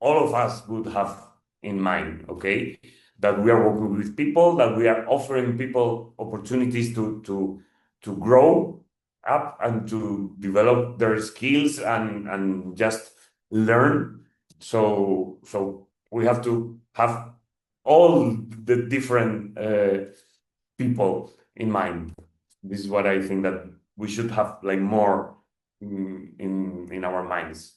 all of us would have in mind, okay? That we are working with people, that we are offering people opportunities to grow up and to develop their skills, and just learn. So we have to have all the different people in mind. This is what I think that we should have like more in our minds.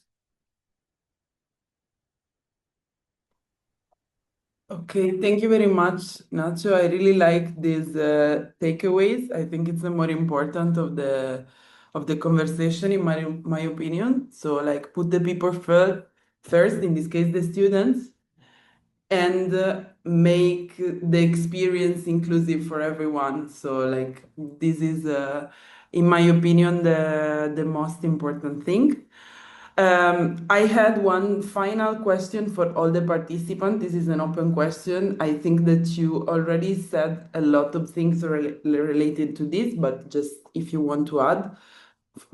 Okay, thank you very much, Nacho. I really like these takeaways. I think it's the more important of the conversation, in my opinion. So, like, put the people first, in this case, the students, and make the experience inclusive for everyone. So, like, this is, in my opinion, the most important thing. I had one final question for all the participants. This is an open question. I think that you already said a lot of things related to this, but just if you want to add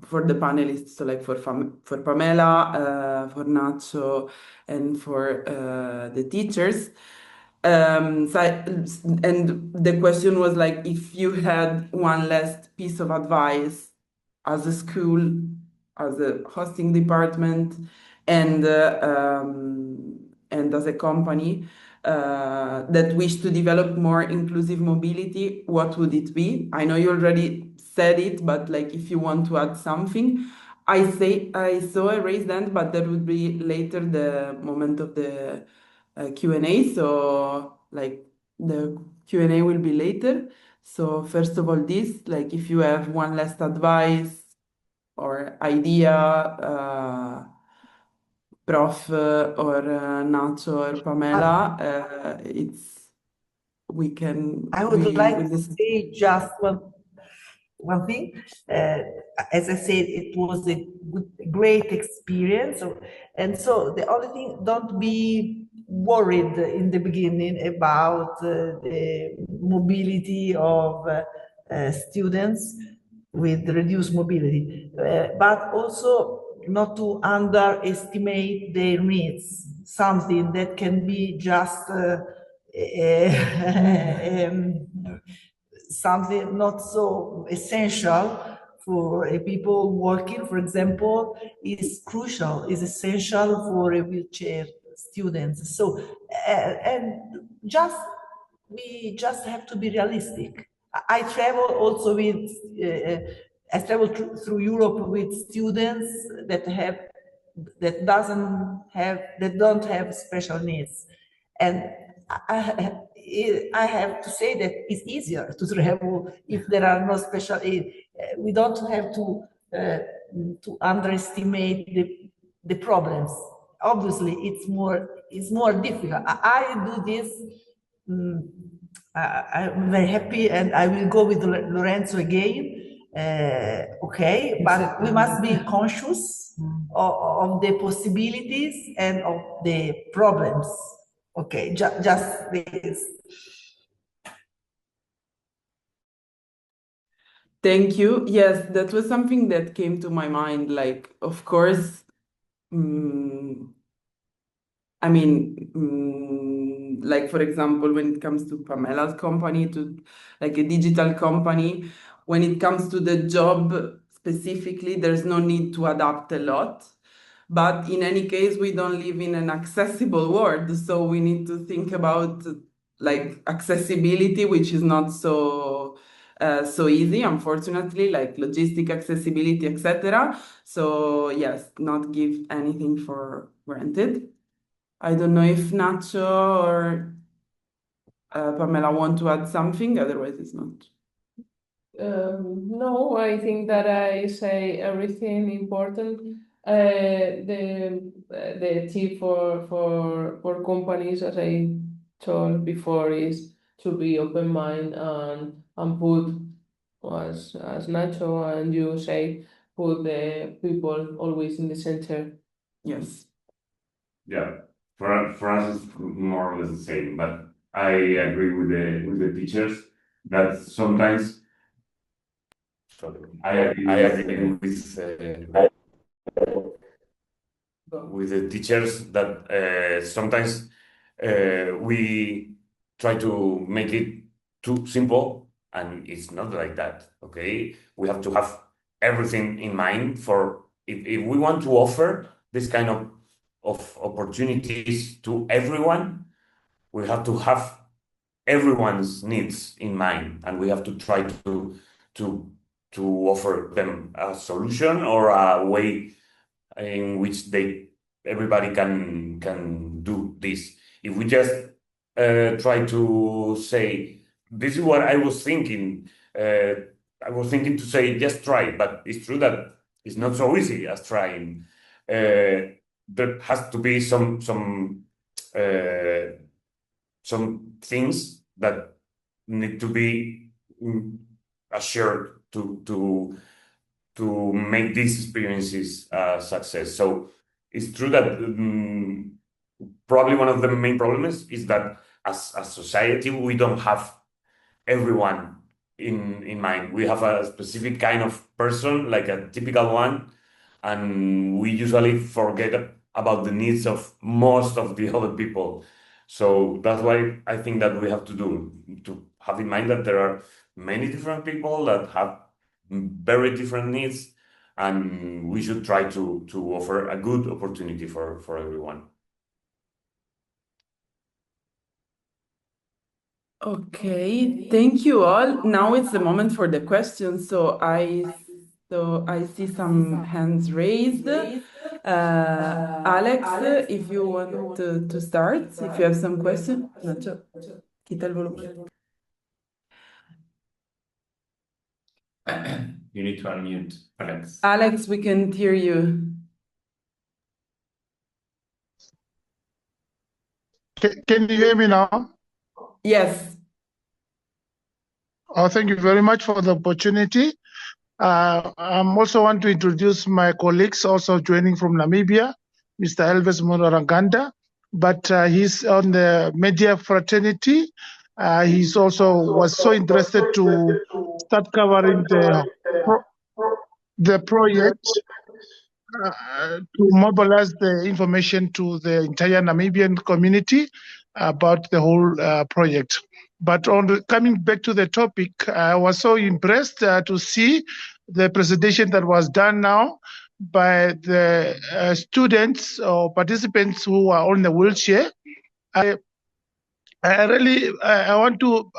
for the panelists, so like for Pamela, for Nacho, and for the teachers. And the question was like, if you had one last piece of advice as a school, as a hosting department, and as a company that wish to develop more inclusive mobility, what would it be? I know you already said it, but like if you want to add something. I saw a raised hand, but that would be later the moment of the Q&A. So like the Q&A will be later. So first of all, this, like if you have one last advice or idea, Prof or Nacho or Pamela, I would like with to this. say just one thing. As I said, it was a great experience. And so the only thing, don't be worried in the beginning about the mobility of students with reduced mobility. But also not to underestimate their needs, something that can be just something not so essential for people walking, for example, is crucial, is essential for a wheelchair students. So, and just we just have to be realistic. I travel also with, I travel through Europe with students that don't have special needs, and I have to say that it's easier to travel if there are no special aid. We don't have to underestimate the problems. Obviously, it's more difficult. I do this. I'm very happy, and I will go with Lorenzo again. Okay, but we must be conscious of the possibilities and of the problems. Okay, just this. Thank you. Yes, that was something that came to my mind. Like, of course, I mean, like for example, when it comes to Pamela's company, to like a digital company, when it comes to the job specifically, there's no need to adapt a lot. But in any case, we don't live in an accessible world, so we need to think about like accessibility, which is not so easy, unfortunately, like logistic accessibility, etc. So yes, not give anything for granted. I don't know if Nacho or Pamela want to add something, otherwise it's not. No, I think that I say everything important. The tip for companies, as I told before, is to be open mind and put, as Nacho and you say, put the people always in the center. Yes. Yeah, for us it's more or less the same, but I agree with the teachers that sometimes. I agree with the teachers that sometimes we try to make it too simple, and it's not like that. Okay, we have to have everything in mind for if we want to offer this kind of opportunities to everyone, we have to have everyone's needs in mind, and we have to try to offer them a solution or a way in which everybody can do this. If we just try to say, this is what I was thinking, I was thinking to say just try, but it's true that it's not so easy as trying. There has to be some things that need to be assured to make these experiences a success. So it's true that probably one of the main problems is that as a society we don't have everyone in mind. We have a specific kind of person, like a typical one, and we usually forget about the needs of most of the other people. So that's why I think that we have to have in mind that there are many different people that have very different needs, and we should try to offer a good opportunity for everyone. Okay, thank you all. Now it's the moment for the questions. So I see some hands raised. Alex, if you want to start, if you have some question. Nacho, quita el volumen. You need to unmute, Alex. Alex, we can hear you. Can you hear me now? Yes. Oh, thank you very much for the opportunity. I also want to introduce my colleagues also joining from Namibia, Mr. Elvis Muraranganda, but he's on the media fraternity. He's also was so interested to start covering the project to mobilize the information to the entire Namibian community about the whole project. But coming back to the topic, I was so impressed to see the presentation that was done now by the students or participants who are on the wheelchair. I really want to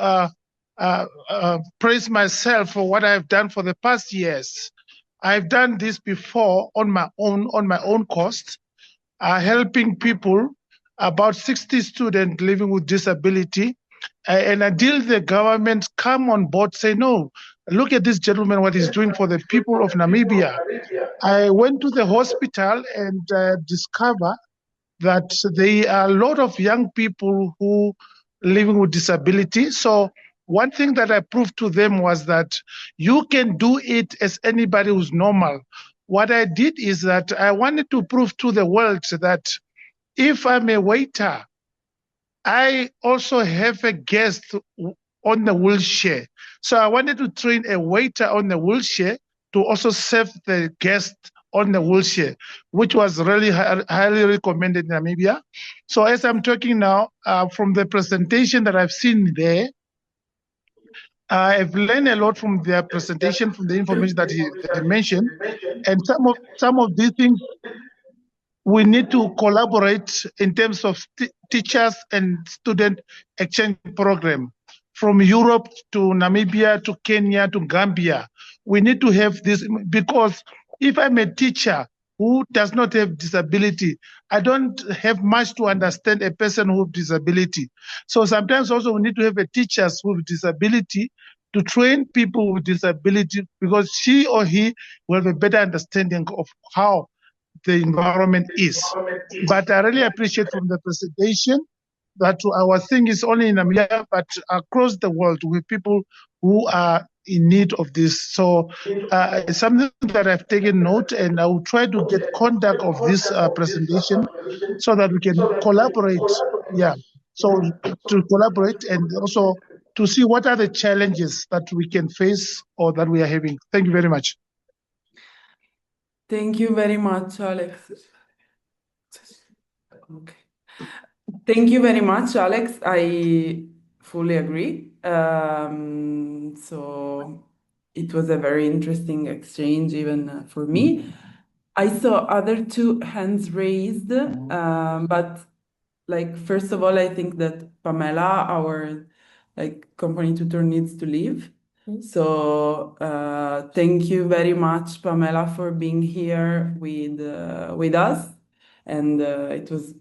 praise myself for what I've done for the past years. I've done this before on my own cost, helping people, about 60 students living with disability. And until the government come on board, say, no, look at this gentleman, what he's doing for the people of Namibia. I went to the hospital and discovered that there are a lot of young people who living with disability. So one thing that I proved to them was that you can do it as anybody who's normal. What I did is that I wanted to prove to the world that if I'm a waiter, I also have a guest on the wheelchair. So I wanted to train a waiter on the wheelchair to also serve the guest on the wheelchair, which was really highly recommended in Namibia. So as I'm talking now, from the presentation that I've seen there, I've learned a lot from their presentation, from the information that they mentioned, and some of these things we need to collaborate in terms of teachers and student exchange program from Europe to Namibia to Kenya to Gambia. We need to have this, because if I'm a teacher who does not have disability, I don't have much to understand a person who has disability. So sometimes also we need to have a teachers with disability to train people with disability, because she or he will have a better understanding of how the environment is. But I really appreciate from the presentation that our thing is only in Namibia, but across the world with people who are in need of this. So it's something that I've taken note, and I will try to get contact of this presentation so that we can collaborate. Yeah, so to collaborate and also to see what are the challenges that we can face or that we are having. Thank you very much. Thank you very much, Alex. Okay. Thank you very much, Alex. I fully agree. So it was a very interesting exchange, even for me. I saw other two hands raised, but first of all, I think that Pamela, our company tutor, needs to leave. So thank you very much, Pamela, for being here with us, and it was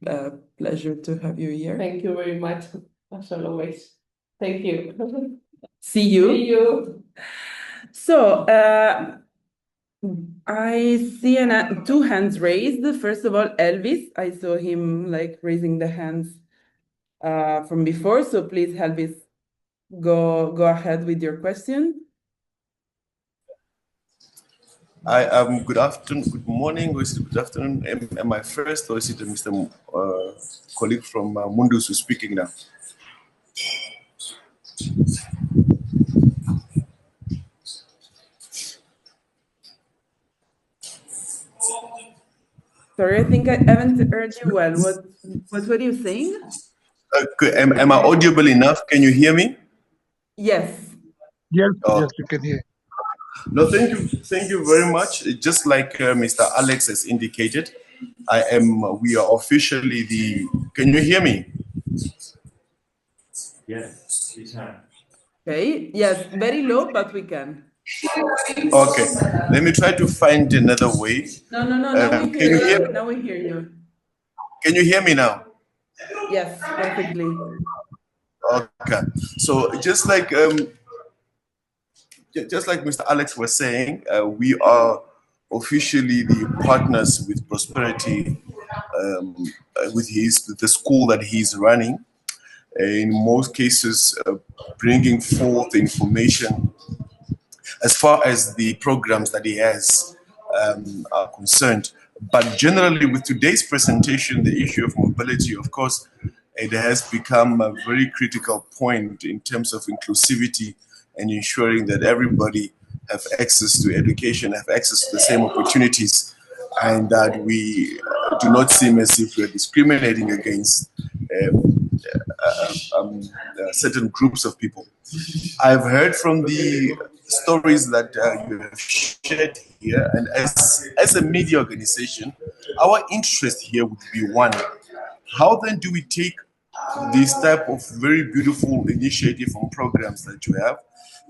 a pleasure to have you here. Thank you very much, as always. Thank you. See you. See you. So I see two hands raised. First of all, Elvis. I saw him raising the hands from before. So please, Elvis, go ahead with your question. Good afternoon, good morning, or is it good afternoon? Am I first, or is it Mr. Colleague from Mundus who's speaking now? Sorry, I think I haven't heard you well. What were you saying? Am I audible enough? Can you hear me? Yes. Yes, yes, you can hear. No, thank you very much. Just like Mr. Alex has indicated, we are officially can you hear me? Yes, we can. Okay, yes, very low, but we can. Okay, let me try to find another way. No, now we hear you. Now we hear you. Can you hear me now? Yes, perfectly. Okay, so just like Mr. Alex was saying, we are officially the partners with Prosperity, with the school that he's running. In most cases, bringing forth information as far as the programs that he has are concerned. But generally, with today's presentation, the issue of mobility, of course, it has become a very critical point in terms of inclusivity and ensuring that everybody have access to education, have access to the same opportunities and that we do not seem as if we're discriminating against certain groups of people. I've heard from the stories that you have shared here, and as a media organization, our interest here would be one, how then do we take these type of very beautiful initiative and programs that you have,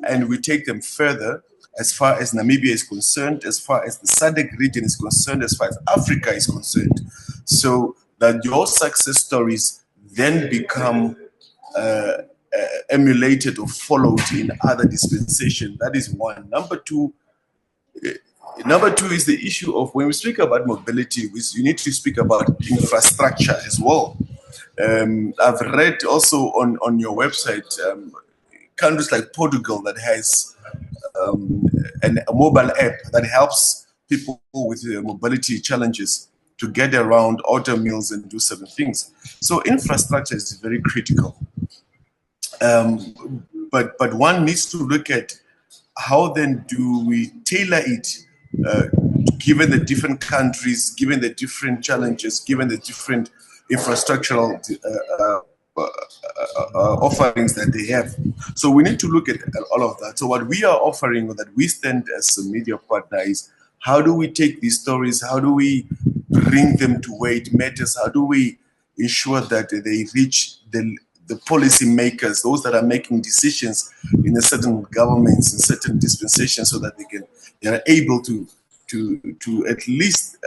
and we take them further as far as Namibia is concerned, as far as the SADC region is concerned, as far as Africa is concerned, so that your success stories then become emulated or followed in other dispensations. That is one. Number two is the issue of when we speak about mobility, you need to speak about infrastructure as well. I've read also on your website countries like Portugal that has a mobile app that helps people with mobility challenges to get around outer mills and do certain things. So infrastructure is very critical. But one needs to look at how then do we tailor it given the different countries, given the different challenges, given the different infrastructural offerings that they have. So we need to look at all of that. So what we are offering, or that we stand as a media partner, is how do we take these stories, how do we bring them to where it matters, how do we ensure that they reach the policy makers, those that are making decisions in a certain governments and certain dispensations, so that they are able to at least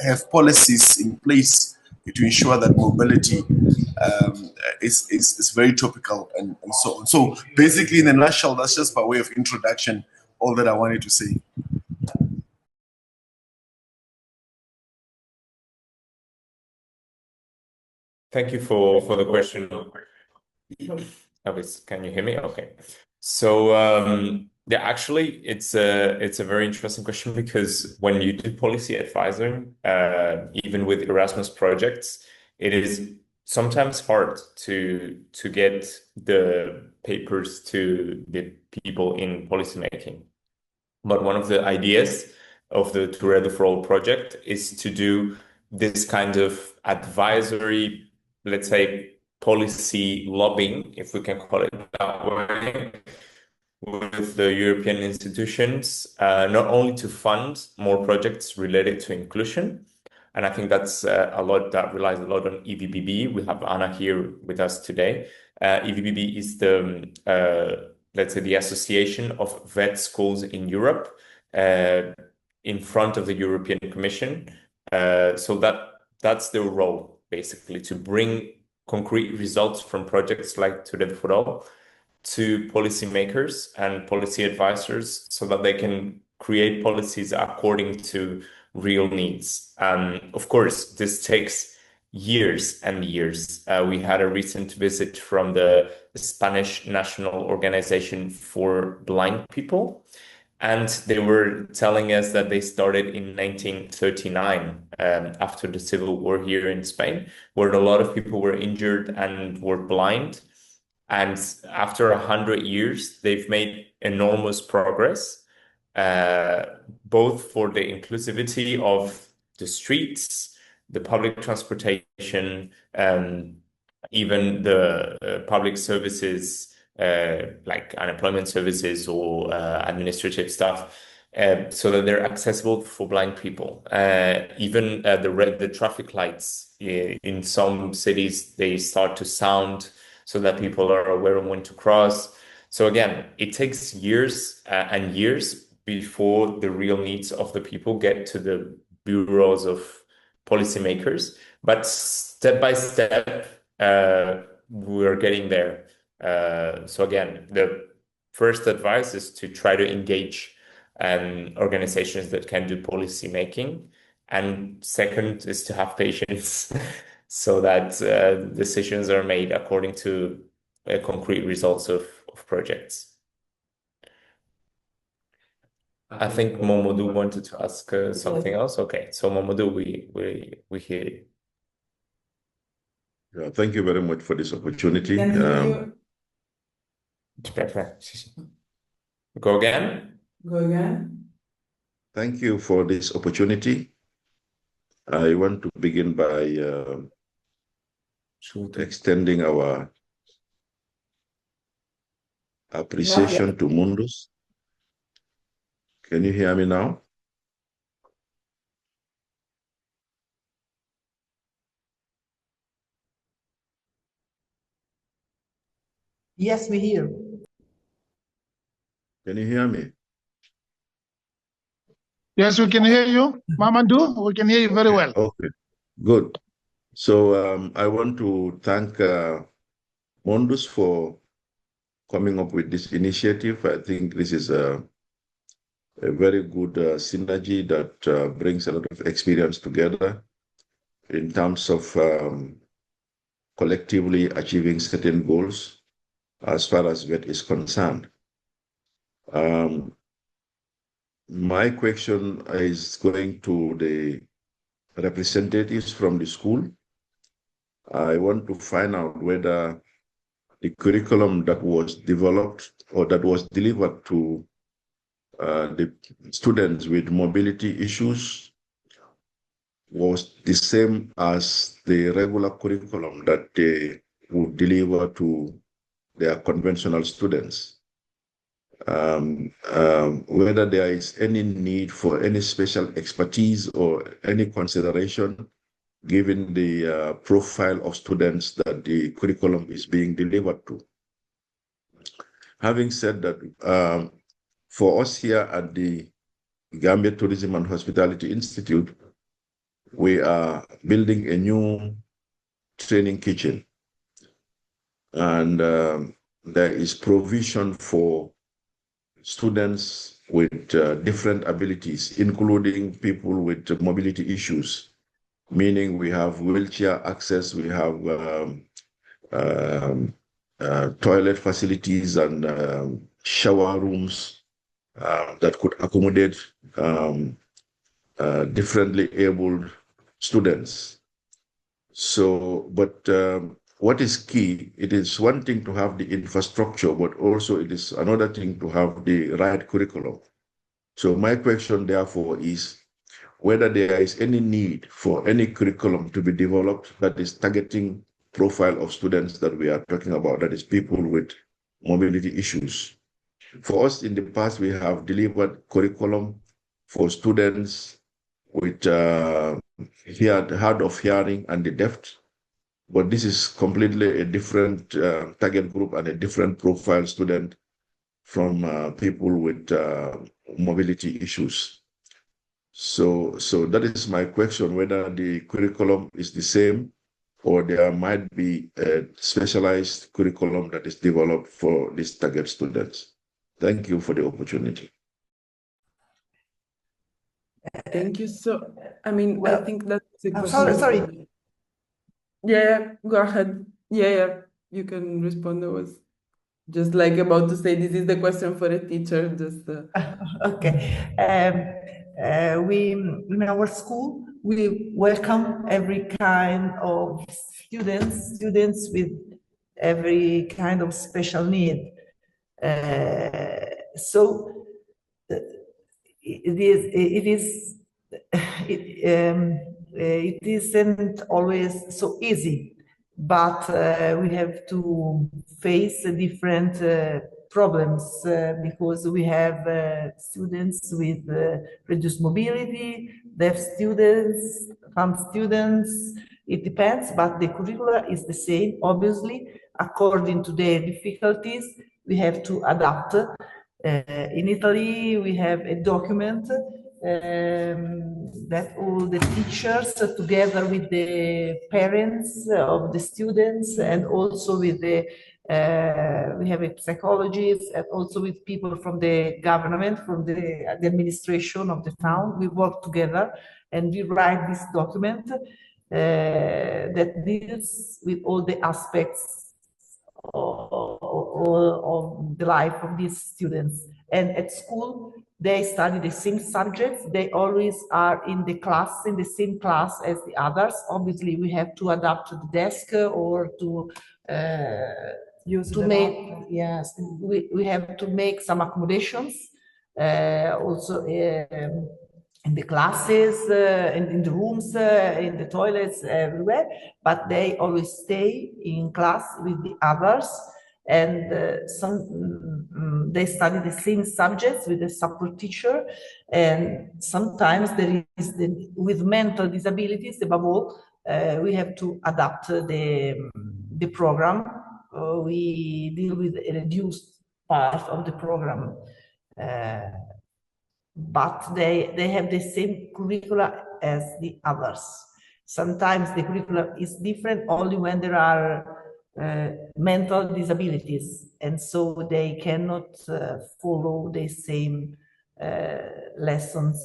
have policies in place to ensure that mobility is very topical and so on. So basically, in a nutshell, that's just by way of introduction, all that I wanted to say. Thank you for the question. Can you hear me? Okay. So yeah, actually, it's a very interesting question, because when you do policy advising, even with Erasmus projects, it is sometimes hard to get the papers to the people in policymaking. But one of the ideas of the TourEdu4All project is to do this kind of advisory, let's say, policy lobbying, if we can call it that way, with the European institutions, not only to fund more projects related to inclusion. And I think that's a lot that relies a lot on EVBB. We have Anna here with us today. EVBB is the, let's say, the Association of Vet Schools in Europe, in front of the European Commission. So that's their role, basically, to bring concrete results from projects like TourEdu4All to policymakers and policy advisors, so that they can create policies according to real needs. Of course, this takes years and years. We had a recent visit from the Spanish National Organization for Blind People, and they were telling us that they started in 1939, after the Civil War here in Spain, where a lot of people were injured and were blind. And after 100 years, they've made enormous progress, both for the inclusivity of the streets, the public transportation, even the public services, like unemployment services or administrative stuff, so that they're accessible for blind people. Even the traffic lights in some cities, they start to sound so that people are aware of when to cross. So again, it takes years and years before the real needs of the people get to the bureaus of policymakers. But step by step, we're getting there. So again, the first advice is to try to engage organizations that can do policy making. And second is to have patience so that decisions are made according to concrete results of projects. I think Momodou wanted to ask something else. Okay, so Momodou, we hear you. Yeah, thank you very much for this opportunity. Go again. Thank you for this opportunity. I want to begin by extending our appreciation to Mundus. Can you hear me now? Yes, we hear. Can you hear me? Yes, we can hear you. Mamadou, we can hear you very well. Okay, good. So I want to thank Mundus for coming up with this initiative. I think this is a very good synergy that brings a lot of experience together in terms of collectively achieving certain goals as far as VET is concerned. My question is going to the representatives from the school. I want to find out whether the curriculum that was developed or that was delivered to the students with mobility issues was the same as the regular curriculum that they would deliver to their conventional students. Whether there is any need for any special expertise or any consideration given the profile of students that the curriculum is being delivered to. Having said that, for us here at the Gambia Tourism and Hospitality Institute, we are building a new training kitchen. And there is provision for students with different abilities, including people with mobility issues, meaning we have wheelchair access, we have toilet facilities and shower rooms that could accommodate differently abled students. So, but what is key, it is one thing to have the infrastructure, but also it is another thing to have the right curriculum. So my question therefore is whether there is any need for any curriculum to be developed that is targeting profile of students that we are talking about, that is people with mobility issues. For us in the past, we have delivered curriculum for students with hard of hearing and the deaf, but this is completely a different target group and a different profile student from people with mobility issues. So that is my question, whether the curriculum is the same or there might be a specialized curriculum that is developed for these target students. Thank you for the opportunity. Thank you. So, I mean, I think that's a Sorry, question. sorry. Yeah, go ahead. Yeah, you can respond. I was just like about to say, this is the question for a teacher. Just Okay. We in our school we welcome every kind of students with every kind of special need. So it isn't always so easy, but we have to face different problems because we have students with reduced mobility, deaf students, some students. It depends, but the curricula is the same, obviously. According to their difficulties, we have to adapt. In Italy, we have a document that all the teachers, together with the parents of the students, and also with the we have a psychologist, and also with people from the government, from the administration of the town. We work together and we write this document that deals with all the aspects of the life of these students. And at school, they study the same subjects. They always are in the same class as the others. Obviously, we have to adapt to the desk or to Use to the make, laptop. yes, we have to make some accommodations. Also, in the classes, in the rooms, in the toilets, everywhere, but they always stay in class with the others, and they study the same subjects with the support teacher, and sometimes there is with mental disabilities above all, we have to adapt the program. We deal with a reduced part of the program, but they have the same curricula as the others. Sometimes the curriculum is different only when there are mental disabilities, and so they cannot follow the same lessons.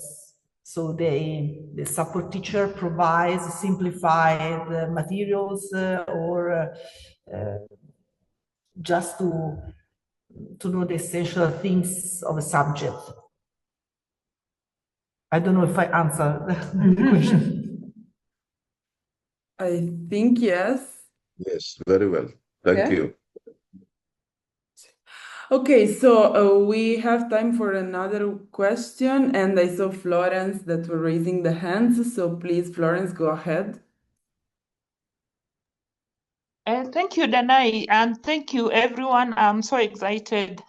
So the support teacher provides simplified materials or just to know the essential things of a subject. I don't know if I answered the question. I think yes. Yes, very well. Thank you. Okay, so we have time for another question, and I saw Florence that were raising the hands, so please, Florence, go ahead. Thank you, Danai, and thank you, everyone. I'm so excited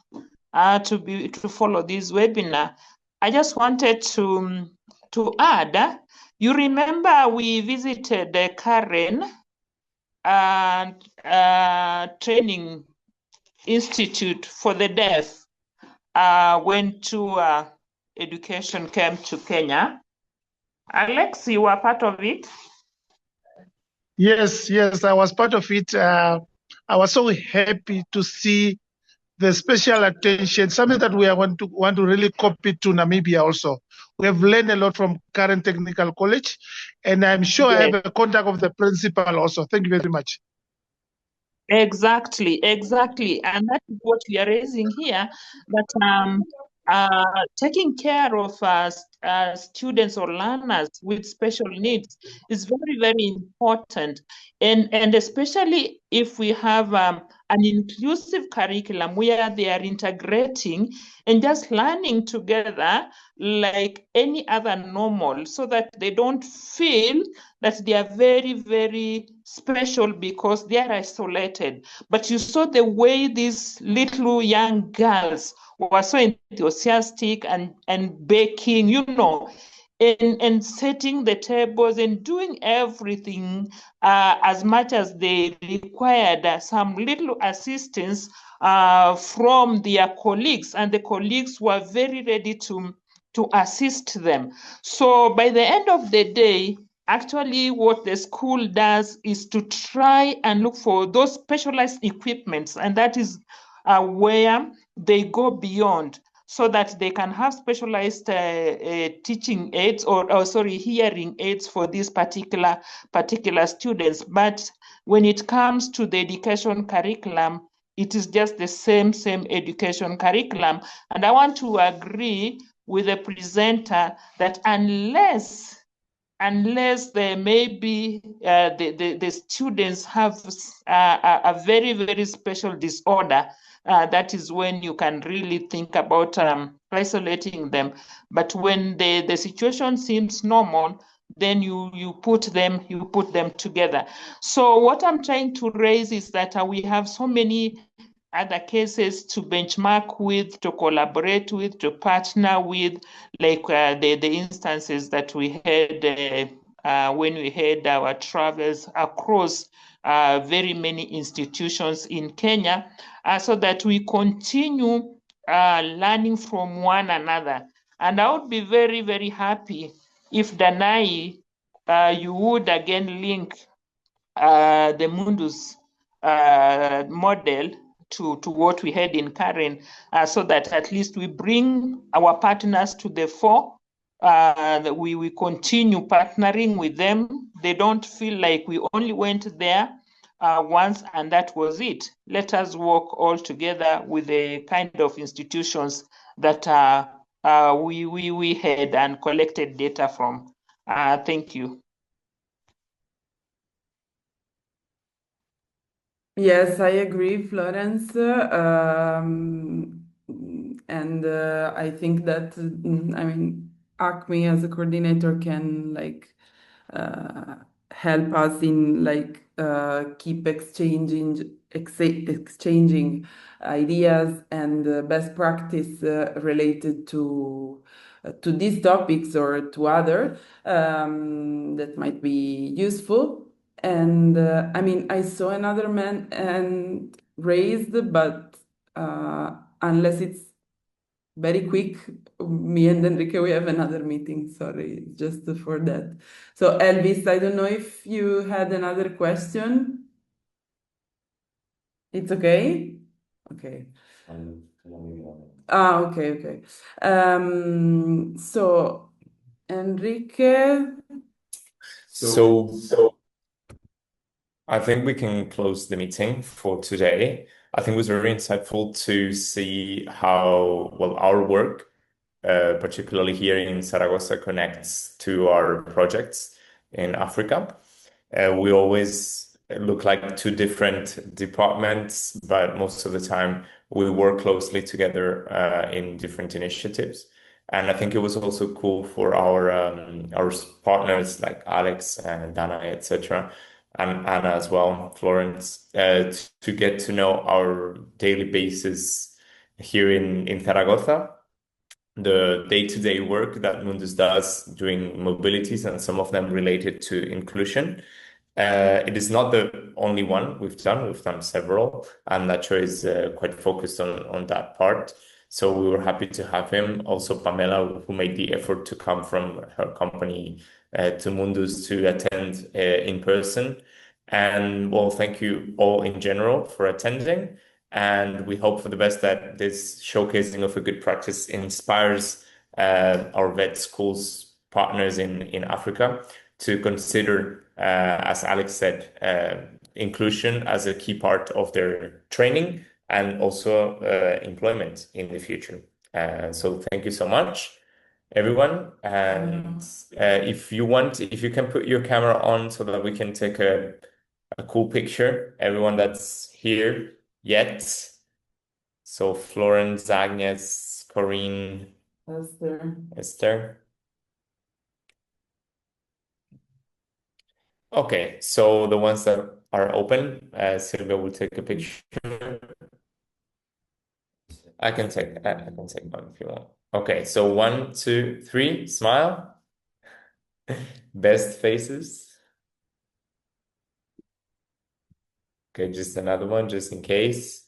to follow this webinar. I just wanted to add, you remember we visited the Karen Training Institute for the Deaf when education came to Kenya. Alex, you were part of it? Yes, I was part of it. I was so happy to see the special attention, something that we want to really copy to Namibia also. We have learned a lot from Current Technical College, and I'm sure I have a contact of the principal also. Thank you very much. Exactly. And that is what we are raising here, that taking care of students or learners with special needs is very, very important. And especially if we have an inclusive curriculum where they are integrating and just learning together like any other normal, so that they don't feel that they are very, very special because they are isolated. But you saw the way these little young girls were so enthusiastic and baking, and setting the tables and doing everything as much as they required some little assistance from their colleagues, and the colleagues were very ready to assist them. So by the end of the day, actually what the school does is to try and look for those specialized equipments, and that is where they go beyond, so that they can have specialized teaching aids or hearing aids for these particular students. But when it comes to the education curriculum, it is just the same education curriculum. And I want to agree with the presenter that unless there may be the students have a very, very special disorder, that is when you can really think about isolating them. But when the situation seems normal, then you put them together. So what I'm trying to raise is that we have so many other cases to benchmark with, to collaborate with, to partner with, like the instances that we had when we had our travels across very many institutions in Kenya, so that we continue learning from one another. And I would be very, very happy if Danai, you would again link the Mundus model to what we had in Karen, so that at least we bring our partners to the fore. We continue partnering with them. They don't feel like we only went there once and that was it. Let us work all together with the kind of institutions that we had and collected data from. Thank you. Yes, I agree, Florence. And I think that, ACME as a coordinator can help us in keep exchanging ideas and best practice related to these topics or to other that might be useful. And I mean, I saw another hand raised, but unless it's very quick, me and Enrique, we have another meeting. Sorry, just for that. So Elvis, I don't know if you had another question. It's okay? Okay. Okay. So Enrique. So I think we can close the meeting for today. I think it was very insightful to see how well our work, particularly here in Zaragoza, connects to our projects in Africa. We always look like two different departments, but most of the time we work closely together in different initiatives. And I think it was also cool for our partners like Alex and Dana, etc., and Anna as well, Florence, to get to know our daily basis here in Zaragoza, the day-to-day work that Mundus does doing mobilities and some of them related to inclusion. It is not the only one we've done. We've done several, and Nacho is quite focused on that part. So we were happy to have him. Also, Pamela, who made the effort to come from her company to Mundus to attend in person. And well, thank you all in general for attending. And we hope for the best that this showcasing of a good practice inspires our vet schools partners in Africa to consider, as Alex said, inclusion as a key part of their training and also employment in the future. So thank you so much, everyone. And if you can put your camera on so that we can take a cool picture, everyone that's here yet. So Florence, Agnes, Corinne, Esther. Okay, so the ones that are open, Silvia will take a picture. I can take one if you want. Okay, so 1, 2, 3, smile. Best faces. Okay, just another one, just in case.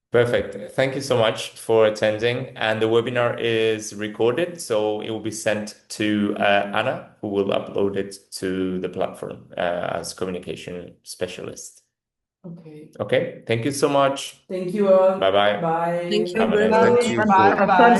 Perfect. Thank you so much for attending. And the webinar is recorded, so it will be sent to Anna, who will upload it to the platform as communication specialist. Okay. Okay. Thank you so much. Thank you all. Bye-bye. Bye. Thank you Have a very nice day. much. Thank you Bye. for- Bye.